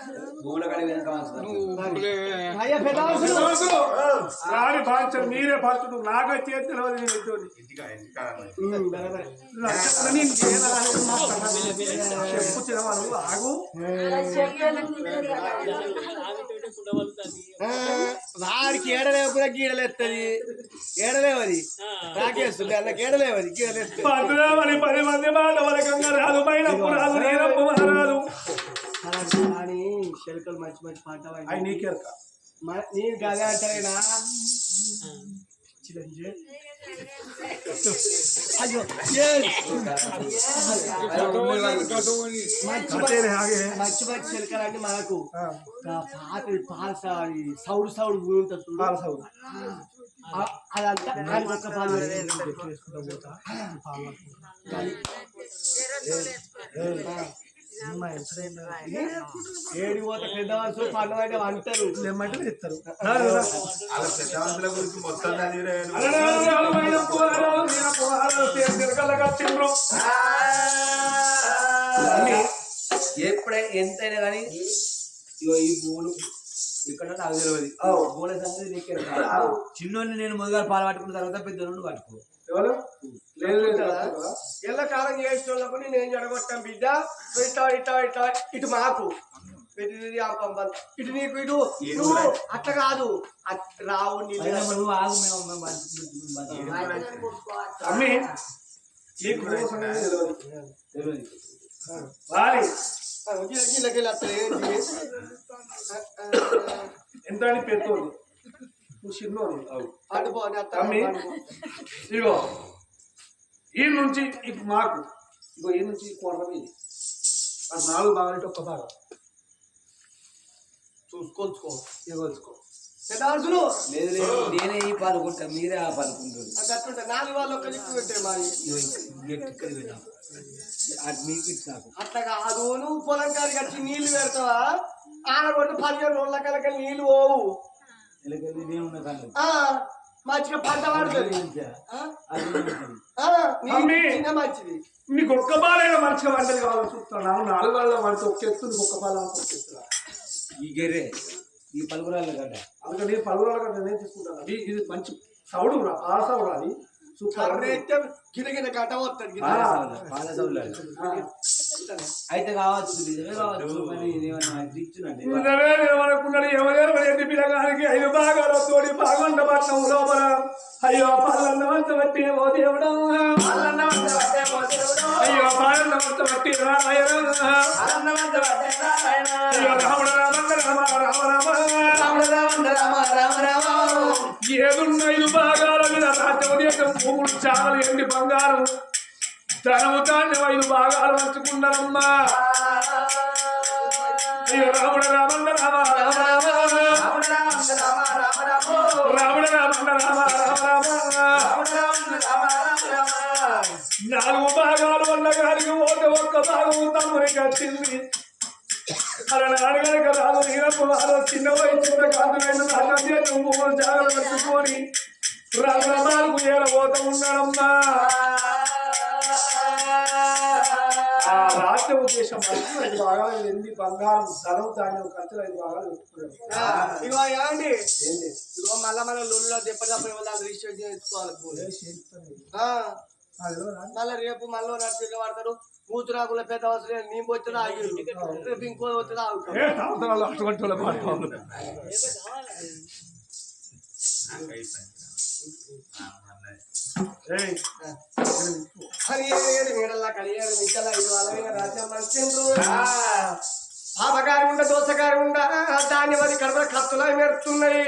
మీరే పంచుడు నాకైతే ఆగు. వాడికి ఏడలేకపోతే గీడలేస్తుంది. ఏడలేవది రాకేస్తుంది అన్నకి ఏడలేవది గీడలేస్తుంది. 10 మంది మాట వరకంగా రాదు పైన రాదు రాదు కానీ శెలకలు మంచి మంచి పాట అవి నీకే నేను గదే అంటారేనా. అయ్యో మంచి మంచి శిల్కలు అంటే మనకు పాత సౌడు ఉంటుంది. అదంతా ఒక్క పాలు ఏడు పోత పెద్ద వరుస పండుగ అంటే అంటారు లేమంటే ఇస్తారు. పెద్దవంతుల గురించి మొత్తం ఎప్పుడైనా ఎంతైనా కానీ ఇగో ఈ పూలు ఇక్కడ నాకు తెలియదు. పూల సంగతి నీకే చిన్నోని నేను మొదలుగా పాలు పట్టుకున్న తర్వాత పెద్ద పట్టుకో. ఎల్ల కాలం చేసేటోళ్ళకు నేను జడగొట్టాం బిడ్డ. ఇటు మాకు ఇటు నీకు ఇటు నువ్వు అట్లా కాదు రావు నువ్వు ఆగు. ఎంత అని పెద్దోడు నువ్వు చిన్నోడు. ఇగో ఈ నుంచి ఇప్పుడు మాకు ఇగో ఈ నుంచి కొర్ర ఇది 4 భాగాలు ఒక్క భాగం చూసుకో ఇగోచుకో. లేదు లేదు నేనే ఈ పాలుకుంటా మీరే ఆ పాలుకుంటారు. 4 వాళ్ళు ఒక్క దిక్కు పెట్టే మరి ఇక్కడ పెట్టాం మీకు నాకు అట్లా కాదు. నువ్వు పొలం కాడికి వచ్చి నీళ్లు పెడతావా ఆడగొట్టి 15 రోజుల కనుక నీళ్లు పోవు. మంచిగా పంట పడుతుంది. మంచిది నీకు ఒక్క పాలైనా మంచిగా వంటలు కావాలని చూస్తున్నాను. 4 వాళ్ళ వంట ఒక్కెత్తు నీకు ఒక్క పాల ఒక్కెత్తు ఈ గెర్రె ఈ పలుగురాళ్ళ గడ్డ అందుకని నేను 10 రోజుల గడ్డ నేను తీసుకుంటాను. ఇది మంచి సౌడు పాల సౌడు అది గిరగిన కట్ట వస్తుంది. పాల సౌడు అయితే కావచ్చు నిజమే కావచ్చు. ఏమనుకున్నాడు ఎవరెవరి పిల్లగానికి 5 భాగాలు తోడి పాగొండ పట్నం లోపల అయ్యో పాలన్న వంట బట్టి ఓ దేవుడు అయ్యో పాలన్న వంట బట్టి అయ్యో రాముడు రామ ఏదున్న 5 భాగాల మీద రాజ్యం భూములు చాలు ఎండి బంగారం ధనము ధాన్యం 5 భాగాలు పంచుకున్నారమ్మా. అయ్యో రాముడు రామన్న రామ రామ రామ రాముడు రామన్న రామ రామ రామ 4 భాగాలు వల్ల గారికి ఒక్క భాగం తమ్మునికి వచ్చింది. అలా అడగలక రాదు నీరపు చిన్న వయసు కాదు 2 జాగ్రత్త పెట్టుకొని రంగమాలకు ఏరబోత ఉన్నాడమ్మా. ఆ రాజ్య ఉద్దేశం మనకు 5 భాగాలు వెండి బంగారం ధనం ధాన్యం ఖర్చులు 5 భాగాలు పెట్టుకున్నాడు. ఇగో ఏమండి ఏంటి ఇగో మళ్ళా లొల్లులో దెబ్బ రిజిస్టర్ చేసుకోవాలి. మళ్ళీ రేపు మళ్ళీ నడిచి పడతారు. కూతురాకుల పెద్ద అవసరం మేము వచ్చినా ఆగి రేపు ఇంకో వచ్చినా ఆగుతాం. అటువంటి వాళ్ళ మాట నీడల్లా కలియారు మిద్దలా ఇది వాళ్ళ రాజ్యం మంచిండ్రు. పాపకారి ఉండ దోసకారి ఉండ ధాన్యమది కడపల ఖర్చులా మెరుతున్నాయి.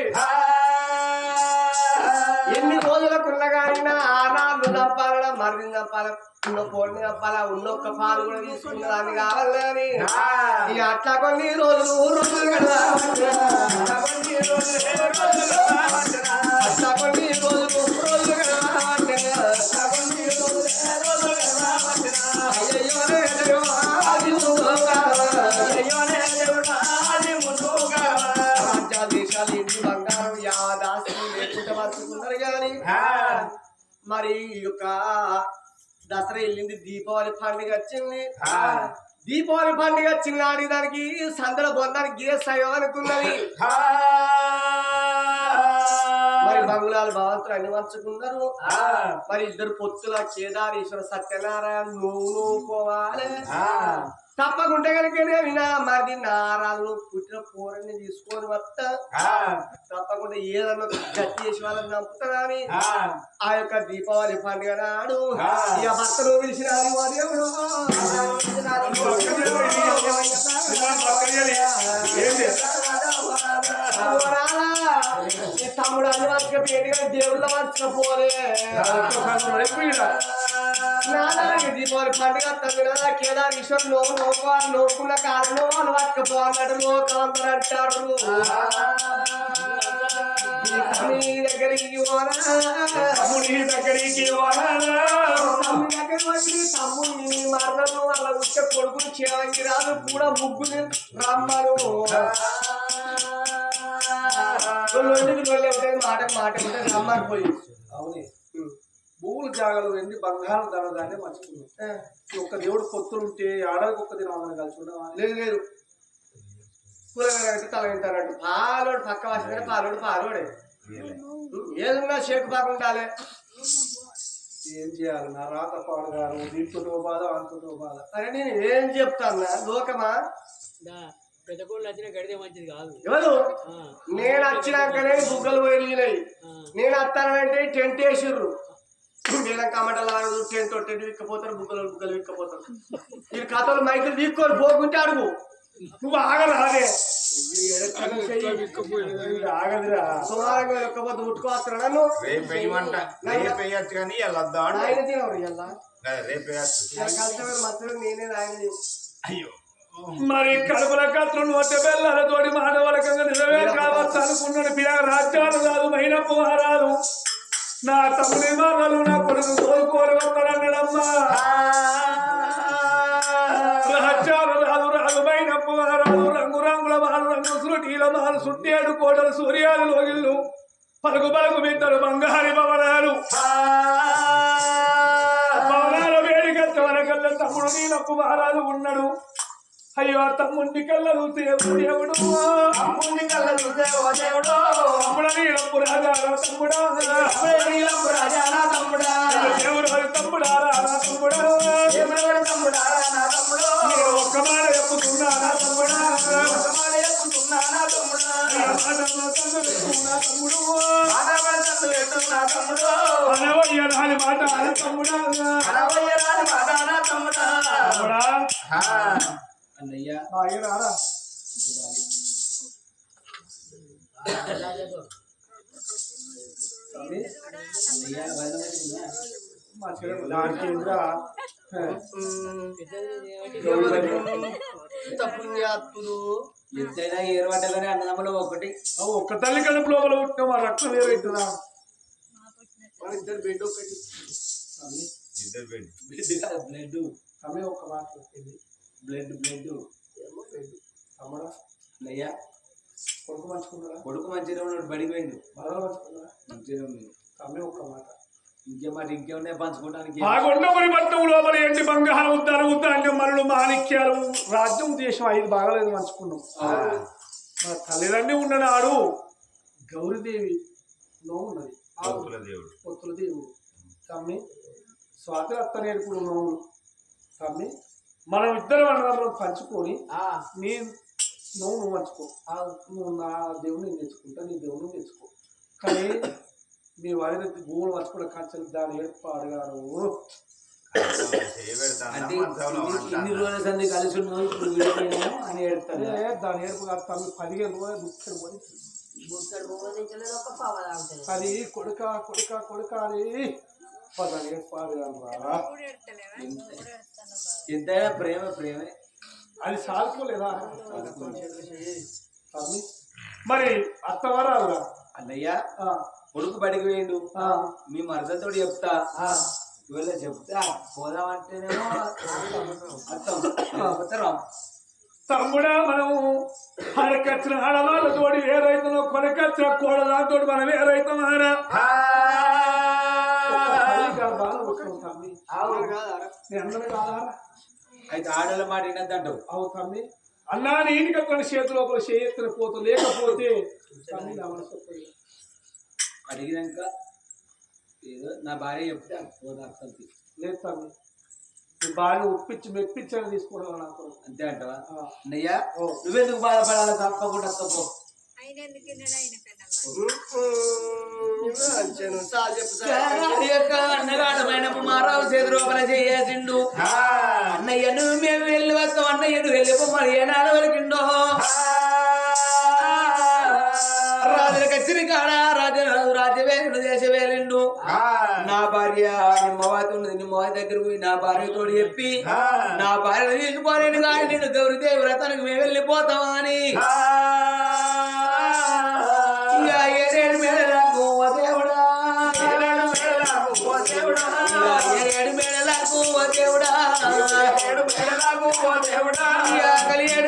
ఎన్ని రోజులకున్నగానైనా ఆనాళ్ళు తప్పాల మరిది తప్పాల ఉన్న పోటీ తప్పాల ఉన్నొక్క పాలు కూడా తీసుకున్న దాన్ని కావాలని అట్లా కొన్ని రోజులు కదా అట్లా కొన్ని రోజులు కదా దేశాలు ఇంటి బంగారం యాదాస్తులు లేకుండా బతుకున్నారు కానీ మరి ఈ యొక్క దసరా వెళ్ళింది, దీపావళి పండుగ వచ్చింది. దీపావళి పండుగ వచ్చింది దానికి సందల బొందానికి గేస్తాయో అనుకున్నది. మరి బంగుళాలు భగవంతులు అన్ని పంచుకున్నారు. మరి ఇద్దరు పొత్తుల కేదారేశ్వర సత్యనారాయణ నువ్వు పోవాలి తప్పకుండా కనుక వినా మరి నారాలను పుట్టిన పూరని తీసుకొని వస్తా తప్పకుండా ఏదన్నా గట్టి చేసి వాళ్ళని చంపుతారని ఆ యొక్క దీపావళి పండుగ నాడు ఇక భర్తలు పిలిచిన దేవుడు తమ్ముడు అన్ని మంచిగా పేరుగా దేవుళ్ళ మంచిగా పోలే దీపావళి పండుగ తగ్గిన కేదారేశ్వర్ నోకున్న కాలంలో వాళ్ళు పట్టుకుపోన్నాడు లోకం అందరూ అంటారు. దగ్గరికి తమ్ముని మరణము వాళ్ళ ఉంటే కొడుకుని చేయంగి రాదు కూడా ముగ్గుని రమ్మను మాట మాట రమ్మని పోయి. అవునే భూములు జాగాలు వెండి బంగారం దాన్ని మర్చిపోయింది. ఒక్క దేవుడు పొత్తులు ఉంటే ఆడలకు ఒక్క దినం కలుసుకుంటాం. లేదు లేదు కూరగాయలు తల వింటారంట పాలోడు పక్క వాసిన పాలోడే ఏదున్నా షేక్ బాగుండాలి. ఏం చేయాలి నా రాత పాడు గారు దీంతో బాధ అంతతో బాధ. అరే నేను ఏం చెప్తాను లోకమా పెద్దకోళ్ళు వచ్చిన గడితే మంచిది కాదు. ఎవరు నేను వచ్చినాకనే బుగ్గలు పోయినాయి. నేను వస్తానంటే టెంట్ వేసిర్రు నీళ్ళ కమటలు ఆడదు టెంట్ విక్కపోతారు బుగ్గలు విక్కపోతారు. ఈ కథలు మైకులు తీసుకొని పోకుంటే అడుగు నువ్వు ఆగరాదే ఆగదురా సుమారంగా ఒక్కపోతే ముట్టుకోవస్తారా నన్ను రేపు వేయచ్చు కానీ ఆయన తినవరు ఇలా రేపు కష్టమైన మధ్యలో నేనే ఆయన. అయ్యో మరి కడుపుల కత్తులు నోటి బెల్లలతోటి మానవలకంగా నిజమే కావచ్చు అనుకున్నాడు. పిల్లగా రాజ్యాలు కాదు మైనప్పు మారాదు నా తమ్ముడి మాటలు నా కొడుకు కోరుకోరు వస్తానన్నాడమ్మా. రాజ్యాలు రాదు రాదు మైనప్పు మారాదు రంగు రంగుల మారు రంగు సురుటీల మారు సుట్టేడు కోటలు సూర్యాలు లోగిళ్ళు పలుకు పలుకు బిడ్డలు బంగారి భవనాలు భవనాల వేడికత్త వరకల్లా తమ్ముడు నీలప్పు మారాలు ఉన్నాడు. అయ్యో తమ్ముండి కళ్ళలు దేవుడు అమ్ముని కళ్ళలు దేవుడు తమ్ముడ నీలప్పు రాజా తమ్ముడా నీలప్పు రాజా తమ్ముడా దేవుడు తమ్ముడా తమ్ముడా తమ్ముడా నా తమ్ముడు ఒక్క మాట చెప్పుతున్నా నా తమ్ముడా ఒక్క మాట చెప్పుతున్నా నా తమ్ముడా తమ్ముడు నా తమ్ముడు అనవయ్య రాని మాట తమ్ముడా అనవయ్య రాని మాట నా తమ్ముడా తమ్ముడా అన్నయ్య రారా పుణ్యాత్తులు ఎంతైనా ఏర్పడ్డగానే అన్నదమ్ములు ఒకటి ఒక్క తల్లి కడుపు లోపల పుట్టిన మా రక్తం వేరుతుందా ఇద్దరు బిడ్డ ఒకటి బ్లడ్ అమ్మే ఒక్క మాట బ్లడ్ తమ్ముడా అయ్యా కొడుకు మంచుకున్నారా కొడుకు మంచిగా ఉన్నాడు బడిపోయిండు మరలా మంచుకున్నారా మంచిగా ఉంది తమ్మి ఒక్క మాట ఇంకేమన్నా పంచుకోవడానికి బాగుండమని పట్టం లోపల ఎండి బంగారం ధనం మరులు మాణిక్యాలు రాజ్యం దేశం 5 భాగాలు పంచుకున్నాం. మన తల్లిదండ్రి ఉన్ననాడు గౌరీదేవి నోమున్నది, పొత్తుల దేవుడు తమ్మి. స్వాతి అత్త నేర్పుడు నోములు తమ్మి. మనం ఇద్దరం అన్నదమ్ములు పంచుకొని నీ నోము నువ్వు పంచుకో, నువ్వు నా దేవుని తెచ్చుకుంటా, నీ దేవుని తెచ్చుకో. కానీ మీ వారి భూములు పంచుకున్న కంచెలు దాని ఏర్పాడు గారు ఇన్ని రోజుల సంది కలిసి ఉన్నావు ఇప్పుడు విడిపోయినాము అని ఏడుతాను. దాని ఏర్పు కాదు తమ్మి. 15 రోజులు బుక్కడు పోయి అది కొడుక కొడుక కొడుక అని దాని ఏర్పాడు కాదు. ఎంతైనా ప్రేమే అది సాల్కోలేదా తమ్మి? మరి అత్తవారాలుగా అన్నయ్య కొడుకు బడికి వేయండు, మీ మరదతో చెప్తా, ఇవాళ చెప్తా పోదామంటేనేమో అత్తం తమ్ముడా మనం హరకచ్చిన ఆడవాళ్ళతోటి వేరైతున్నాం, కొనకచ్చిన కోడదాంతో మనం వేరైతున్నారా? తమ్మి అయితే ఆడల మాట వినద్దంటావు. అవు తమ్మి. అన్నా నీటిగా కొన్ని చేతి లోపల చేయెత్తిన పోతూ లేకపోతే అడిగినాక ఏదో నా భార్య చెప్తే పోదా అర్థంకి లేదు తమ్మి. నీ భార్య ఒప్పించి మెప్పించని తీసుకోవడం నాకు అంతే అంటావా? అన్నయ్య నువ్వెందుకు బాధపడాలి? తప్పకుండా తప్ప అన్నగాడమైనప్పుడు మారావు చేతి రూపల చేసిండు. అన్నయ్య నువ్వు మేము వెళ్ళి వస్తాం, అన్నయ్య నువ్వు వెళ్ళిపోమని ఏనాడు వరకిండో రాజులకు వచ్చిన కాడ రాజవేలుడు దేశవేలిండు. నా భార్య నిమ్మవాతి ఉన్నది, నిమ్మవాతి దగ్గర పోయి నా భార్యతో చెప్పి నా భార్యను తీసుకుపోలేను కానీ నేను గౌరీదేవి వ్రతానికి మేము వెళ్ళిపోతామా అని 7 మేడలకు ఓ దేవుడా, 7 మేడలకు ఓ దేవుడా, 7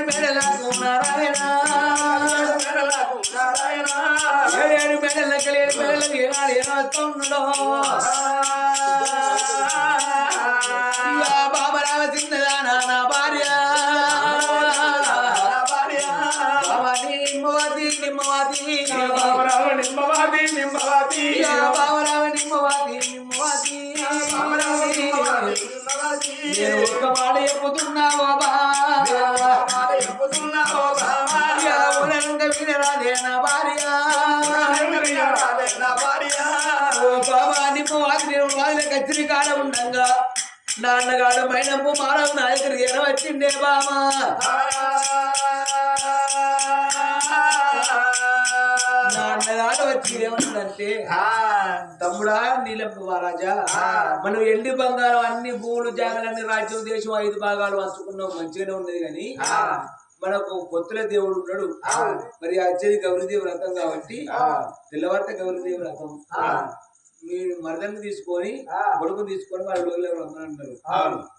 మేడలకు నారాయణ, 7 మేడలకు 7 మేడలకు ఏనాడు ఏమవుతుండో బాబరావ చిన్నదానా నా భార్య నిమ్మవాది నిమ్మవాది నిమ్మవాది నిమ్మవాది బాబరావ నిమ్మవాది నిమ్మవాది నేను ఒక్క మాట చెప్పుతున్నావో వినరాదే నా భార్య బాబా నిమ్మవాది నేను వాదిలో కచ్చిరి కాడ ఉండంగా నాన్నగాడు మైనప్పు మానవ నా దగ్గరికి ఎలా వచ్చిండే బామా నాన్నగాడు వచ్చి ఏమంటుందంటే తమ్ముడా నీలప్ప మహారాజా మనం ఎండి బంగారం అన్ని భూములు జాగలన్నీ రాజ్యం దేశం 5 భాగాలు పంచుకున్నాం, మంచిగానే ఉన్నది కానీ మనకు పొత్తుల దేవుడు ఉన్నాడు. మరి వచ్చేది గౌరీదేవి వ్రతం కాబట్టి తెల్లవారితే గౌరీదేవి వ్రతం. మీ మరదల్ని తీసుకొని కొడుకుని తీసుకొని వాళ్ళ రోజులు రమ్మని అంటారు.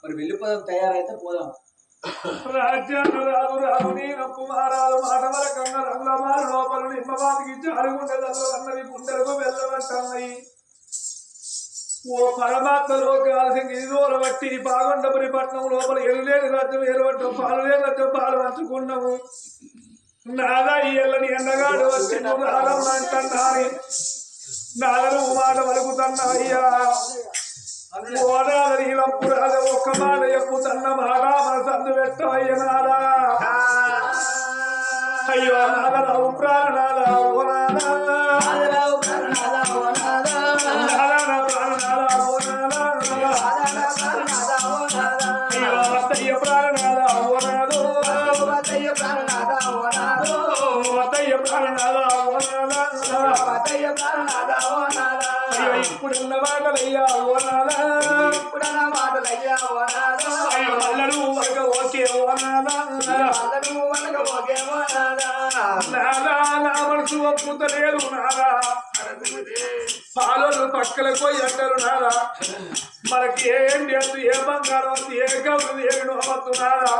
మరి వెళ్ళిపోదాం, తయారైతే పోదాం. రాజ్యాలు రాదు రాదు నీ నప్పు మారాలు మాటవల కన్న రంగమారు లోపల నిమ్మవాతికి జారుగుండదల్లో అన్నవి గుండెలకు వెళ్ళమంటున్నాయి. ఓ పరమాత్మలో కాల్సింది ఇదిదోల బట్టి బాగుండపురి పట్నం లోపల ఎరులేని రాజ్యం ఏరువట్టం పాలు లేని రాజ్యం పాలు పంచుకున్నాము. నాదా ఈ ఎల్లని ఎండగాడు వచ్చి అంటున్నాను, నాదను మాట వలుకుతున్నాయ్యా. ఓడాల నీలప్పు రాజ ఒక్క మాట ఎక్కుతున్న మాట మన సందు పెట్టయ్యనారా. అయ్యో నాదరావు ప్రాణనాదా ఓ నాదా, నాదరావు ప్రాణనాదా ఓ నాదా, అయ్యో అత్తయ్య ప్రాణనాదా ఓ నాదో, అత్తయ్య ప్రాణనాదా ఓ నాదో, అత్తయ్య ప్రాణనాదా ఓ నాదా, అయ్యో ఇప్పుడున్న మాటలయ్యా ఓ నాదా, ఇప్పుడున్న మాటలయ్యా ఓ నాదా, అయ్యో మల్లడు వరక ఓకే ఓ నాదా, మల్లడు వరక ఓకే ఓ నాదా, నాదా నా మనసు ఒప్పుతలేదు నాదా, పాలు పక్కలకు పోయి అంటారు నాదా, మనకి ఏంటి అందు ఏ బంగారం అందు ఏ గౌరవం ఏడు అమ్మద్దు నాదా.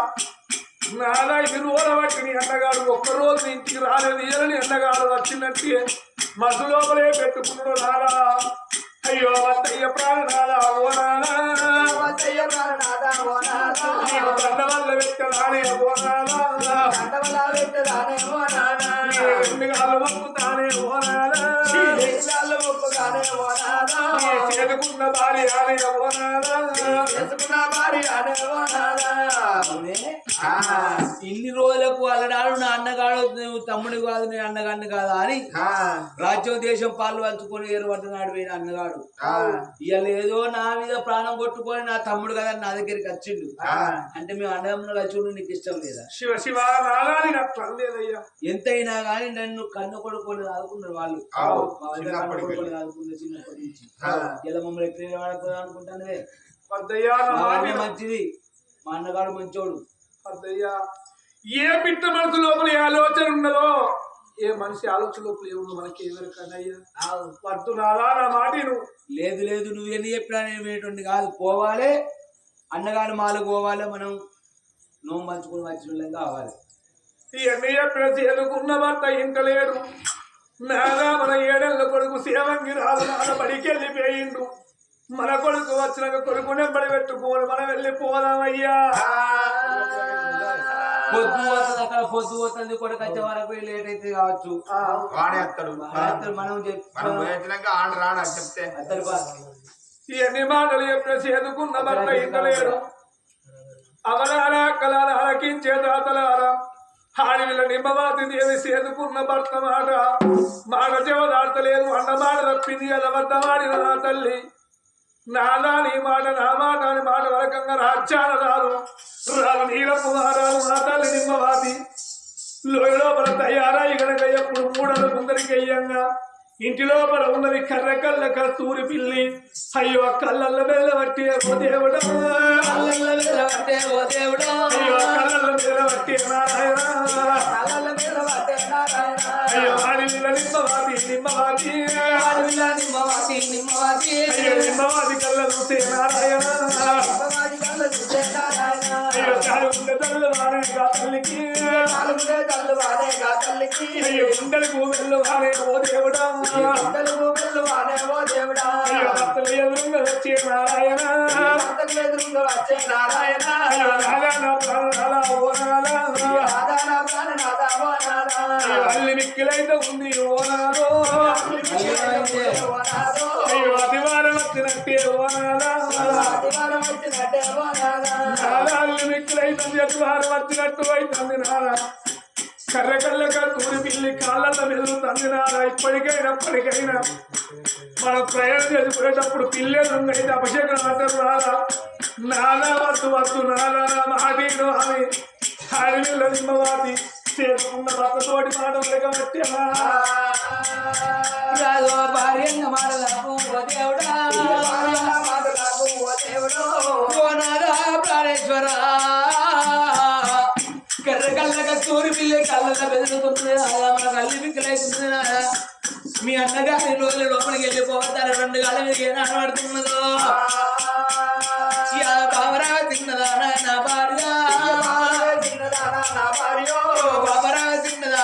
నాదా 2 రోజుల బట్టి నీ అన్నగాడు ఒక్కరోజు ఇంటికి రాలేదు, ఏలని అన్నగాడు వచ్చినట్టే మనసు లోపలే పెట్టుకున్నాడు నారా అయ్యో వద్దయ్య ప్రాణనాదా ఓ నానా నీకు దండ వల్ల పెట్టరానే ఓ నానా కాళ్ళు మొక్కుతానే ఓ నానా చేతుకున్న భార్య అనే ఓ నానా ఇన్ని రోజులకు అల్లడాడు నా అన్నగాడు నువ్వు తమ్ముడు కాదు నేను అన్నగాడిని కాదా అని రాజ్యం దేశం పాలు పంచుకొని ఏరుపడుతున్నాడు పోయిన అన్నగాడు ఇవాళ ఏదో నా మీద ప్రాణం కొట్టుకొని నా తమ్ముడు కదా నా దగ్గరికి వచ్చిండు అంటే మేము అన్నదమ్ములు కలిసి నీకు ఇష్టం లేదా శివ శివ నాగాని నాకు లేదయ్యా ఎంతైనా గానీ నన్ను కన్ను కొడుకొని ఆదుకున్నారు వాళ్ళు కన్ను కొడుకొని ఆదుకున్న చిన్నప్పటి నుంచి ఇలా మమ్మల్ని ఎట్లా వాడుకోదా అనుకుంటానే మంచిది మా అన్నగాడు మంచోడు అద్దయ్యా ఏ పిట్ట మనసు లోపల ఆలోచన ఉన్నదో ఏ మనిషి ఆలోచన లోపల ఏముందో మనకి ఎవరికన్నయ్యా వద్దు నాదా నా మాట లేదు లేదు నువ్వు ఎన్ని చెప్పినా నేను వినేటువంటి కాదు పోవాలి అన్నగాని మాలు పోవాలి మనం నోము పంచుకొని వచ్చిన కావాలి ఇవన్నీ చెప్పిన చేదుకున్న భర్త ఇంట లేడు నాగా మన ఏడేళ్ళ కొడుకు సేవంగి రాదు నాన్న బడికి వెళ్ళిపోయిండు మన కొడుకు వచ్చినాక కొడుకు నెంబడి పెట్టుకోని మనం వెళ్ళిపోదామయ్యా పొద్దు పోతుంది అక్కడ పొద్దు పోతుంది కొడుకు వచ్చే వరకు లేట్ అయితే కావచ్చు మనం చెప్తే ఇవన్నీ మాటలు చెప్పిన చేదుకున్న భర్త ఇంట లేడు అవలారా కలారా అలకించే దాతలారా ఆడవిల నిమ్మవాతి దేవి సేదుకున్న భర్త మాట చెవదాడతలేదు అన్న మాట తప్పింది అలబద్దమాడిన నా తల్లి నానా నీ మాట నా మాట అని మాట వరకంగా రాజ్యాల రాదు రాదు నీలపు రాదు నా తల్లి నిమ్మవాతి లోపల తయారై గనక ఎప్పుడు మూడల ముందరికి అయ్యంగా ఇంటి లోపల ఉన్నది కర్ర కళ్ళ కస్తూరి పిల్లి అయ్యో కళ్ళల్ల బెల్లబట్టి ఓ దేవుడా అయ్యో కళ్ళల్ల బెల్లబట్టి నారాయణ అయ్యో ఆడివిల్ల నిమ్మవాది నిమ్మవాది అయ్యో నిమ్మవాది కళ్ళ చూసే నారాయణ అయ్యో కాలుగుండె తల్లు వాడే గా తల్లికి అయ్యో గుండెలకు వెళ్ళు వాడే ఓ దేవుడా అయ్యో భక్తులు ఎదురుగా వచ్చే నారాయణ అయ్యో నాగా నా ప్రాణాలా ఓ నాదా అల్లి మిక్కిలైతే ఉంది ఓ నాదో అయ్యో అతివారం వచ్చినట్టే ఓ నాదా అల్లి మిక్కిలైతే అతివారం వచ్చినట్టు అవుతుంది నారా కర్రకల్ల కూరి పిల్లి కాళ్ళ మెదులు తందినారా ఇప్పటికైనా మనం ప్రయాణం చేసుకునేటప్పుడు పిల్లలు అయితే అభిషేకం అంటారు రారా నానా వద్దు నానా మాటేను అని ఆడవిల్ల నిమ్మవాది చేసుకున్న భర్తతోటి మాటలేక వచ్చా భార్యంగా మాటలకు ప్రాణేశ్వరా కర్ర కళ్ళగా తూరి పిల్లి కళ్ళ బెదురుతుంది మన కళ్ళు మిక్కలైతుంది మీ అన్నగారి రోజుల లోపలికి వెళ్ళిపోతారు 2 కాళ్ళ మీద ఏం ఆడబడుతున్నదో బాబరా తిన్నదా నా భార్య బాబరా తిన్నదా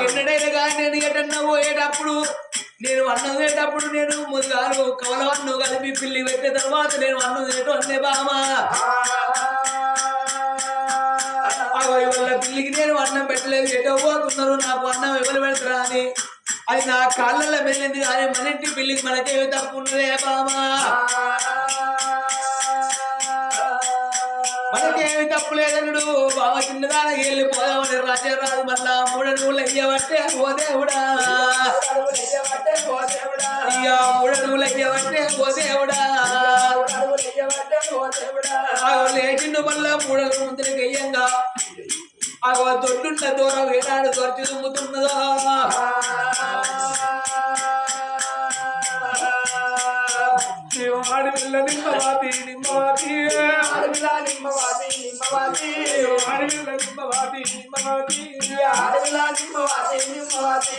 ఎన్నడైనా కానీ నేను ఎటన్నా పోయేటప్పుడు నేను అన్నం తినేటప్పుడు నేను ముందుగారు కవలవన్ను కలిపి పిల్లి పెట్టే తర్వాత నేను అన్నం తినేటం అన్నే బామా వాళ్ళ పిల్లికి నేను అన్నం పెట్టలేదు ఎటో పోతున్నారు నాకు అన్నం ఎవరు పెడతారా అని అది నా కాళ్ళల్లో వెళ్ళింది కానీ మన ఇంటి పిల్లికి మనకేమి తప్పు ఉన్నదే బామా మనకేమి తప్పు లేదనుడు బావ చిన్నదానికి వెళ్ళిపోదామని రాజరాజు మళ్ళా 3 అడుగులు అయ్యబట్టే ఓ దేవుడా ఇయ్యా 3 అడుగులు అయ్యబట్టే ఓ దేవుడా లేచిండు మళ్ళా 3 అడుగులు ముందుకు అయ్యంగా ఆ దొడ్డుంట దూరం ఏనాడు ఖర్చు దుమ్ముతున్నదా ఆడవిల్ల నిమ్మవాది నిమ్మవాది ఆడవిల్ల నిమ్మవాది నిమ్మవాది ఆడవిల్ల నిమ్మవాది నిమ్మవాది ఆడవిల్ల నిమ్మవాది నిమ్మవాది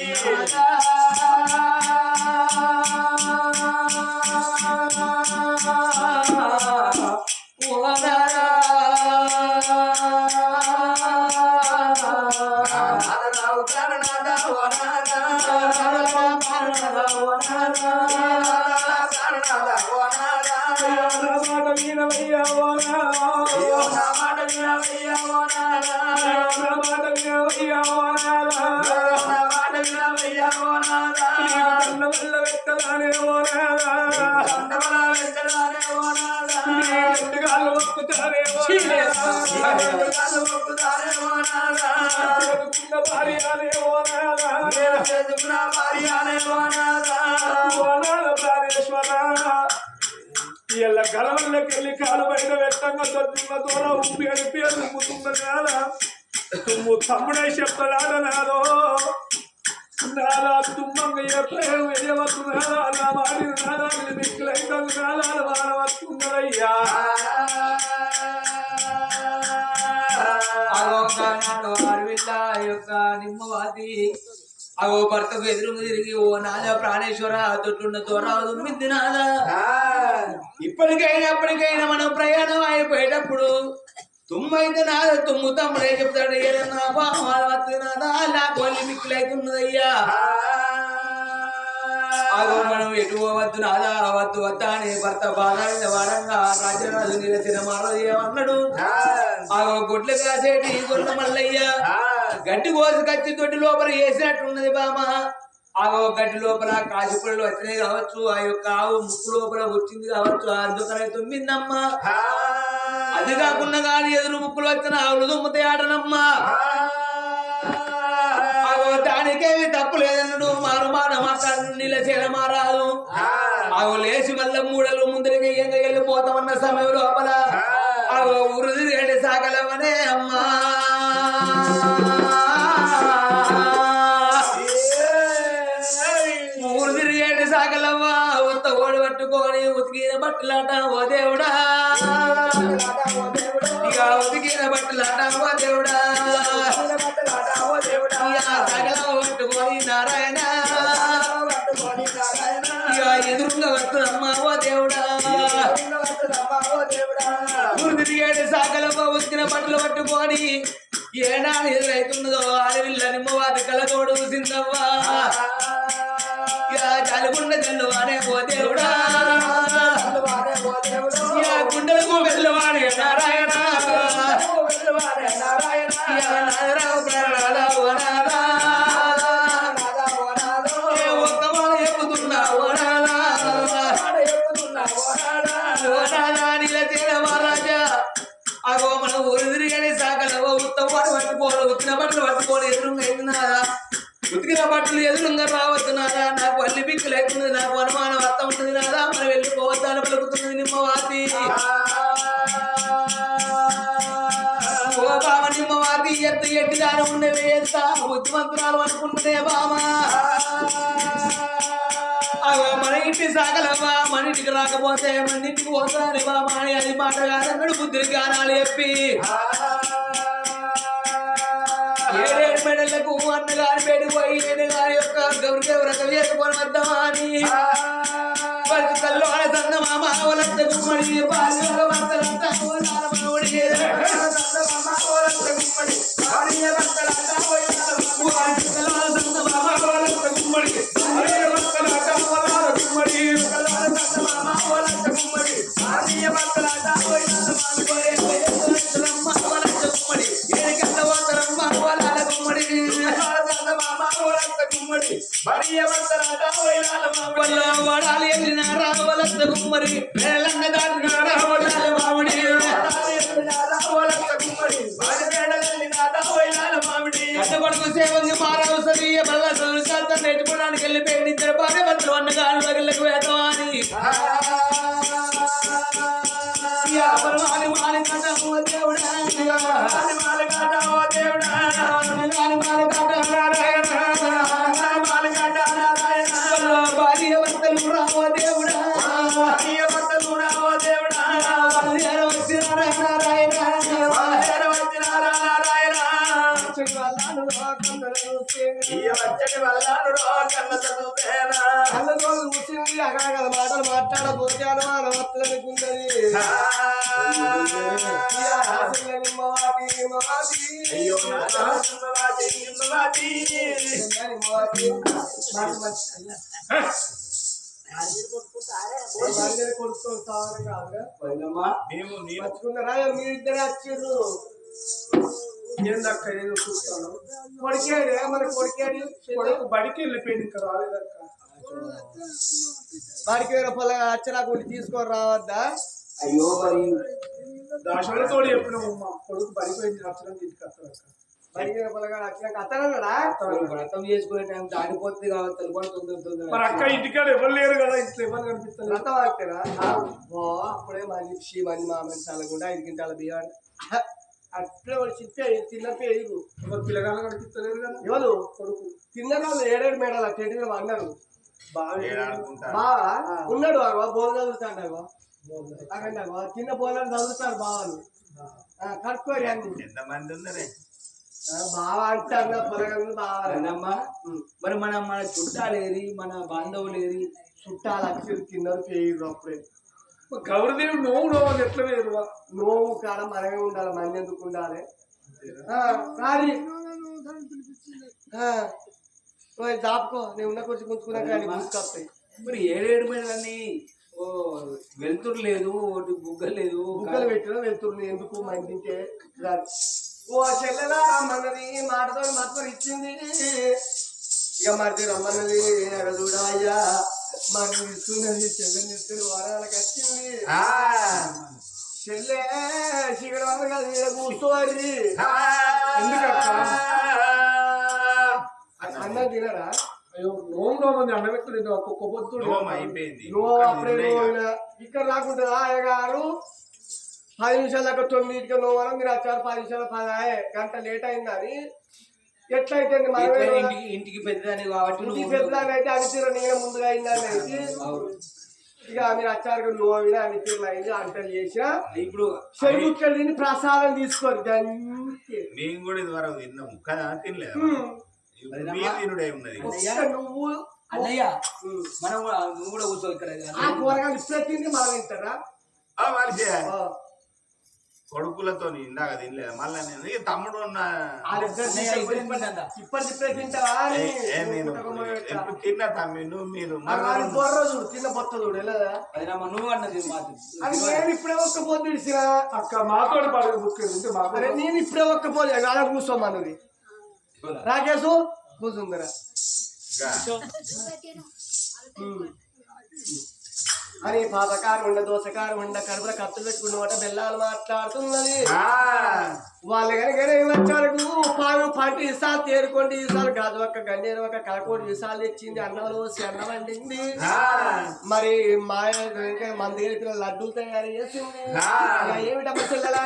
నాదా ఎండుగాళ్ళు మొక్కుతారేమో చదువుకున్న భార్యనేమో ప్రాణేశ్వర ఇలా గలవల్లోకెళ్ళి కాలు బయట పెట్టంగా తొద్దున్న దూర ఉప్పి అని పేరు ఉమ్ముతున్న నేల తుమ్ము తమ్ముడే చెప్తాడా నాదో నాలా తుమ్మంగ ఎప్పుడు వేయవద్దు నాలా నా వాడి నాలా మిక్కులైతే నాలా వాడవచ్చున్నదయ్యా నిమ్మవాది అగో భర్తకు ఎదురు తిరిగి ఓ నాదా ప్రాణేశ్వర తొట్టున్న దూరా దుమ్మింది నాదా ఇప్పటికైనా మనం ప్రయాణం అయిపోయేటప్పుడు తుమ్మైతే నాదా తుమ్ము తమ్ముడే చెప్తాడు ఏదన్నా నాదా నాకు వల్లి మిక్కులైతున్నదయ్యా అగో మనం ఎటు పోవద్దు నాదా వద్దు వద్దా అని భర్త బాధ వాడంగా రాజరాజు నిలచిన మారదీయమన్నాడు అగో గొడ్లు కాసేటి గొడ్ల మల్లయ్య గడ్డి కోసి కచ్చి దొడ్డి లోపల వేసినట్టున్నది బామ ఆగో గడ్డి లోపల కాశీపుళ్ళు వచ్చినాయి కావచ్చు ఆ యొక్క ఆవు ముక్కు లోపల వచ్చింది కావచ్చు అందుకనే తుమ్మిందమ్మ అది కాకుండా కానీ ఎదురు ముక్కులు వచ్చిన ఆవులు తుమ్ముతాయి ఆడనమ్మా దానికేమి తప్పు లేదన్నాడు మారు మాట్లాడు నీళ్ళ చేరమారాదు ఆగో లేచి మళ్ళీ మూడలు ముందరికి ఎంగ వెళ్ళిపోతామన్న సమయం లోపల ఆగో ఊరు తిరిగేటి సాగలవనే అమ్మా ఊరు తిరిగేటి సాగలవ్వ ఉత్త ఓడి పట్టుకొని ఉతికిన బట్టలాట ఓ దేవుడా ఇక ఉతికిన బట్టలాట ఓ దేవుడా పట్టుకొని నారాయణ ఎదురుగా వస్తున్నమ్మా ఓ దేవుడా ఊరు తిరిగేటి సాగలమ్మ ఉతికిన బట్టలు పట్టుకొని ఏనాడు ఎదురైతున్నదో అడవిల్ల నిమ్మవాది కలతోడు చూసిందవ్వా చలుగుండ జల్లువానే ఓ దేవుడా గుండెలకు వెళ్ళవాడే నారాయణ అగో మన ఊరు తిరిగానే సాగలవో ఉత్తవాడు పట్టుకోడు ఉత్తిన బట్టలు పట్టుకోడు ఎదురుగా అవుతున్నారా ఉతికిన బట్టలు ఎదురుగా రావద్దున్నారా నాకు అల్లి బిక్కులు అవుతుంది నాకు అనుమానం అర్థం ఉంటుంది నాదా మనం వెళ్ళిపోవద్దాని పలుకుతున్నది నిమ్మవాతి ఓ బామ నిమ్మవాతి ఎంత ఎట్టిదానం ఉన్నవి ఎంత బుద్ధిమంతురాలు అనుకుంటున్నాయి బామ మన ఇంటి సాగలవ్వా మన ఇంటికి రాకపోతే మన ఇంటికి పోతానే బామా అని అది మాట కాదన్నాడు బుద్ధుడి గానాలు చెప్పి ఏడేడు మెడలకు అన్నగారి పెడిపోయి ఏడుగారి యొక్క గౌరవ వేసుకొని వద్దామా అని తల్లు ఆడతన్న మామ వాళ్ళంత గుమ్మడి భర్తలంతా వడాలి వెళ్ళినారా వలస గుమ్మడి మేళన్న దాటినారా వడాలి మామిడి కట్టబడుకు సేవంగి మారావు సరియ బల్ల సంస్థ నేర్చుకోవడానికి వెళ్ళి పేడించిన భార్య భర్తలు అన్నగారు దగ్గరకు వేద్దామని భార్య భర్తలు రావో దేవుడా మాటలు మాట్లాడబోతే అనుమానమత్తులనుకుంటది కొడుకున్నారా మీరిద్దరే వచ్చారు ఏందక్క ఏదో చూస్తాను కొడికాడు మన కొడికాడు బడికి వెళ్ళిపోయింది ఇంకా రాలేదక్క వాడికి వేరే పొలం అచ్చరాకుండి తీసుకొని రావద్దా? అయ్యో మరి దాశలతో చెప్పినాము మా కొడుకు పడిపోయింది నచ్చడం ఇంటికి వస్తాడు వాడికి వేరే పొలం వచ్చినాక అత్తనన్నాడా? వ్రతం చేసుకునే టైం దాటిపోతుంది కాబట్టి తెలుపడుతుంది. మరి అక్క ఇంటికాడ ఎవరు లేరు కదా, ఇంట్లో ఎవరు కనిపిస్తారు? వ్రతం ఆగుతారా? అప్పుడే మంచి మంది మామని చల్లకుండా 5 గింటాల బియ్యం అట్లే వాడు చిప్పే తిన్న పేరు పిల్లగాళ్ళు కనిపిస్తలేరు కదా. ఎవరు కొడుకు తిన్నారు వాళ్ళు 7 మేడాలు అట్టేటి అన్నారు. బాగా ఉన్నాడు బోధన చదువుతాడు అక్కడ చిన్న బోధన చదువుతారు బావాలు కట్టుకోరు అన్ని ఎంతమంది ఉన్నారే బాగా అంటారు పొలగలు బావమ్మా. మరి మన చుట్టాలేరి మన బాంధవులేరి చుట్టాలు అక్షరు తిన్నారు పేరు అప్పుడే గౌరదేవి నోవు అని ఎట్లా వేరు నోవు కాడ మనమే ఉండాలి, మంది ఎందుకు ఉండాలి? రారి దాపుకో నేను ఉన్న కొంచెం గుంచుకున్నా కానీ గుంచుకొస్తాయి. మరి 7 మేడలన్నీ వెళ్తురు లేదు, ఒకటి బుగ్గలు లేదు, బుగ్గలు పెట్టిన వెళ్తురు ఎందుకు మందింటే ఓ చెల్లెలా రమ్మన్నది మాటతో మాత్రం ఇచ్చింది. ఇక మరి రమ్మన్నది చూడవయ్యా మనం ఇస్తున్నది చెల్లెని ఇస్తుంది వారాలకు వచ్చింది. చెల్లె చీకటి వల్ల కదా కూర్చోవాలి అన్నం తినరా? అయ్యో నోము అన్నబెట్టు ఒక్కొక్క పొద్దు అయిపోయింది. అప్పుడే ఇక్కడ రాకుంటుందా అయ్యగారు? 10 నిమిషాల దాకా 9కి నోవరం మీరు వచ్చారు, 10 నిమిషాలు 10 గంట లేట్ అయిందని ఎట్లయితే ఇంటికి పెద్దదాన్ని కాబట్టి ఇంటికి పెద్దదాన్ని అయితే అనితీర నేను ముందుగా అయిందని అయితే ఇక మీరు వచ్చారు నోవిన అనితీరలు అయింది అంటలు చేసిన ఇప్పుడు చెరువుకెళ్ళి ప్రసాదం తీసుకోరు. మేము కూడా ఇది వరకు తిన్నాము కదా, తినలేదు తినుడే ఉన్నది. నువ్వు అన్నయ్య మనం నువ్వు కూడా కూర్చో ఇక్కడ. ఆ కూరగాయలు ఇప్పుడే తింటే మనం తింటారా? మనిషి కొడుకులతో ఇందాక తినలేదు. మళ్ళీ నేను తమ్ముడు ఇప్పుడే తింటావా? ఎప్పుడు తిన్నా తమ్మి నువ్వు మీరు చూడు తిన్న బొత్త చూడు ఎలా నువ్వు అన్నది నేను ఇప్పుడే ఒక్క పోతు ఇడిచిన అక్క మాతోటి పాడు నేను ఇప్పుడే ఒక్క పోతు అలా కూర్చోమన్నది. రాకేశు కూర్చుందరా అని పాపకారు ఉండ దోసకారు ఉండ కడుపుల కత్తులు పెట్టుకున్నమాట బెల్లాలు మాట్లాడుతున్నది. వాళ్ళు కనుక వచ్చారు పాలు పట్టి ఇసాలు తేరుకోండి ఇసాలు గాజు ఒక్క గన్నేరు ఒక కలకోటి ఇసాలు తెచ్చింది. అన్నంలో అన్నం వండింది. మరి మాయ మంది పిల్లలు లడ్డూలు తయారు చేసింది. ఏమిటమ్మ చెల్లెలా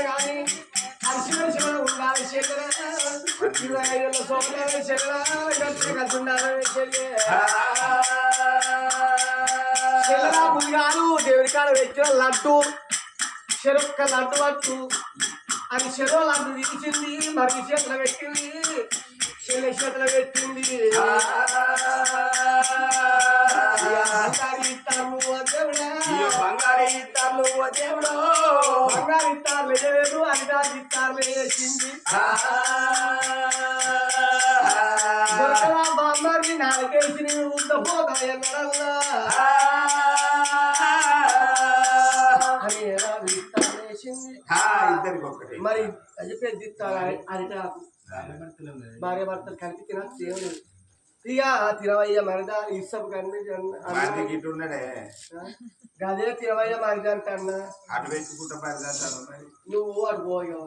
కానీ ఉండాలి చెల్లెలా ముందుగాను దేవుడి కాడ పెట్టిన లడ్డు చెరొక్క లడ్డు పట్టు అది చెరో లడ్డు తీసింది. మరి చేతులు పెట్టింది, చెల్లె చేతులు పెట్టింది. బంగారు ఇస్తార్లు దేవుడు బంగారు ఇస్తార్లు వేయలేదు, అడిగారు ఇస్తార్లు వేసింది. బామ్మని నాలుగేసి ఉండపోతాయన్నడల్లా అని ఎలా ఇస్తార్లు వేసింది. మరి చెప్పేది ఇస్తారు అరిటాకు భార్య భర్తలు కలిపి తినచ్చు ఏమి ఇక తినవయ్య మరిదా ఇస్తాం కానీ గదే తినవయ్య మరిదా అంటే అన్న అటు పెట్టుకుంటా నువ్వు అటు పోయా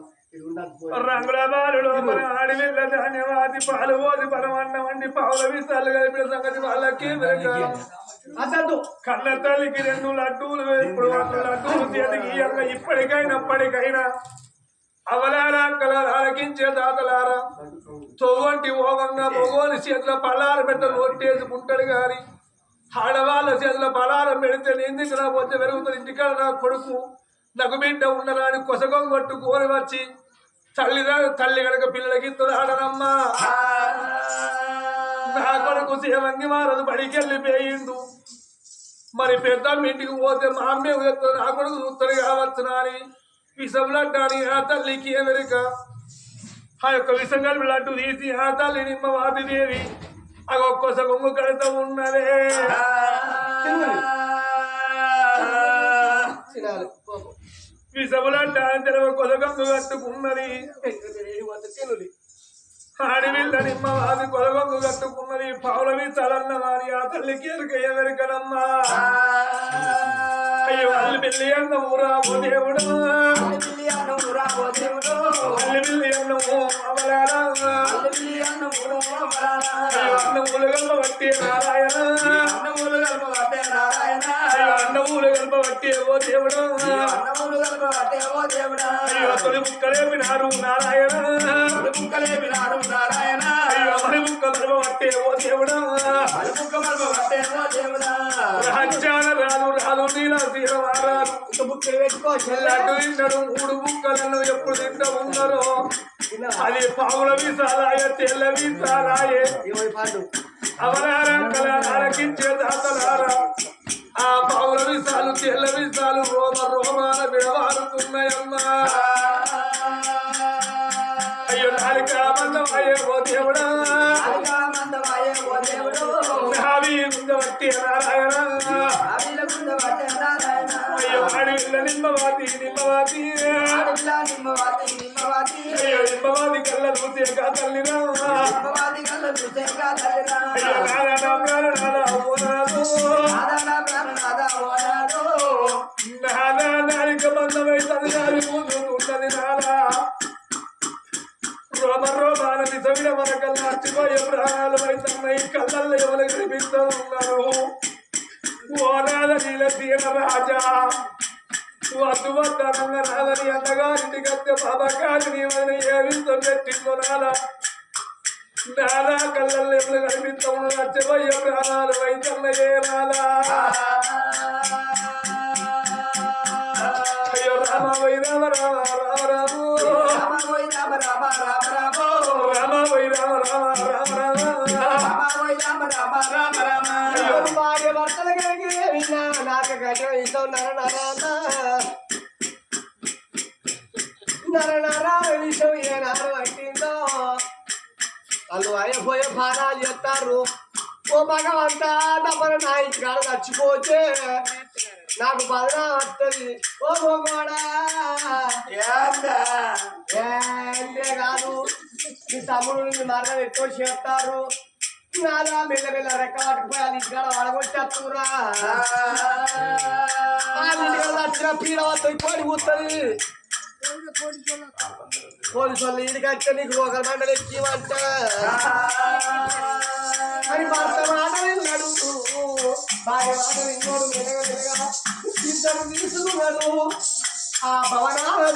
రంగుల బాలులో మన ఆడివిళ్ళ ధాన్యవాది పాలు పోది పరమన్నం వండి పావుల విసాలు కలిపిన సంగతి వాళ్ళకి అతడు కన్న తల్లికి 2 లడ్డూలు ఇప్పుడు 2 లడ్డూలు చేతికి ఇప్పటికైనా అవలారా కలర్ ఆలకించే దాతలారా తోవంటి ఓగంగా మొగోని చేతుల పలారం పెట్ట నోట్టేసుకుంటాడు గాని ఆడవాళ్ళ చేతుల పలారం పెడితే ఎందుకు నా వచ్చి పెరుగుతుంది. ఇంటికాడ నా కొడుకు నాకు బిడ్డ ఉండరా అని కొసగం కొట్టు కోరి వచ్చి తల్లి కనుక పిల్లలకి ఆడనమ్మా నా కొడుకు సేవంగి మారదు బడికి వెళ్ళిపోయిండు. మరి పెద్ద ఇంటికి పోతే మా అమ్మే నా కొడుకు చూస్తాడు కావచ్చునా అని విషం లడ్డాని ఆ తల్లికి ఎదురుక ఆ యొక్క విషం కలిపి లడ్డు తీసి ఆ తల్లి నిమ్మ వాదిదేవి ఆ ఒక్కొస కొంగు కడుతూ ఉన్నదే. విసములంటే తెరవ కొలగంగు కట్టుకున్నది ఆడివిల్ల నిమ్మవాది కొలగంగు కట్టుకున్నది పావులవి తలన్న వారి ఆ తల్లికి ఎరుకయ్య వెరకనమ్మా అయ్యో అల్లి బిల్లి అన్న ఊరా ఓ దేవుడు అల్లి బిల్లి అన్నము అమలారా అయ్యో అన్నమూలు గల్ప వట్టి నారాయణ అయ్యో అన్నమూలు గల్ప వట్టి ఓ దేవుడు అయ్యో తొలి ముక్కలే వినారు నారాయణ అయ్యో మరి ముక్క గల్ప వట్టే ఓ దేవుడు రాజ్యాన రాను రాను నీల తీరవారాలు చెల్లట్టు తిన్నాడు 3 ముక్కలను ఎప్పుడు తింటూ ఉన్నారో అది పావుల విసాలాయ తెల్ల విసాలాయే అవరారా కళారకించే దాతలారా ఆ పావుల విసాలు తెల్ల విసాలు రోమాన విడవారుతున్నాయమ్మా అయ్యో నాలిక మందమాయే ఓ దేవుడా నావి ముందవట్టి నారాయణ అయ్యో ఆడిల్ల నిమ్మవాతి అయ్యో నిమ్మవాది కళ్ళ చూసే తల్లిరా అయ్యో నారాయణ ప్రాణనాథ ఓ నాదా నాలిక మందమైతుంది నాది ముందు ఉన్నది నాదా రోమాన నిజమిన మన కల్లా అచ్చిపోయే ప్రాణాలు అయితున్నాయి కళ్ళల్లో ఎవరు కనిపిస్తూ ఉన్నారు ఓనాల నీల తీర రాజా వద్దు వద్దనంగా నాదని అన్నగారింటి కత్తే బాబాకాని ఏమితో పెట్టిందో నాలా కళ్ళల్లో ఎవరు కనిపిస్తూ ఉన్నారు అచ్చిపోయే ప్రాణాలు అయితున్నాయే నాలా అయ్యో రామ వై రామ రామ రామ రాము భార్య భర్తల నాకు గడ్డం ఇస్తూ నరనరా విషయం ఏ నారు పట్టిందో వాళ్ళు అయిపోయే భారాలు చెప్తారు ఓ భగవంతా తప్పన నా ఇంటికాడ చచ్చిపోతే నాకు బదనా వస్తుంది ఓ గోడా కాదు మీ తమ్ముడు మీ మరణం ఎక్కువ చేస్తారు నాదా మెల్ల రెక్క పట్టుకుపోయి ఇంటికాడ వడగొట్టేస్తురా వచ్చిన పీడ వస్తుంది కోడి కూతుంది పోలీసు వాళ్ళు ఇంటికి వచ్చే నీకు ఒకరి మండలి ఎక్కివంట అని భర్త మాట విన్నాడు భార్య మాట విన్నాడు మెల్లగా ఇద్దరు తీసుకున్నాడు ఆ భవనాలు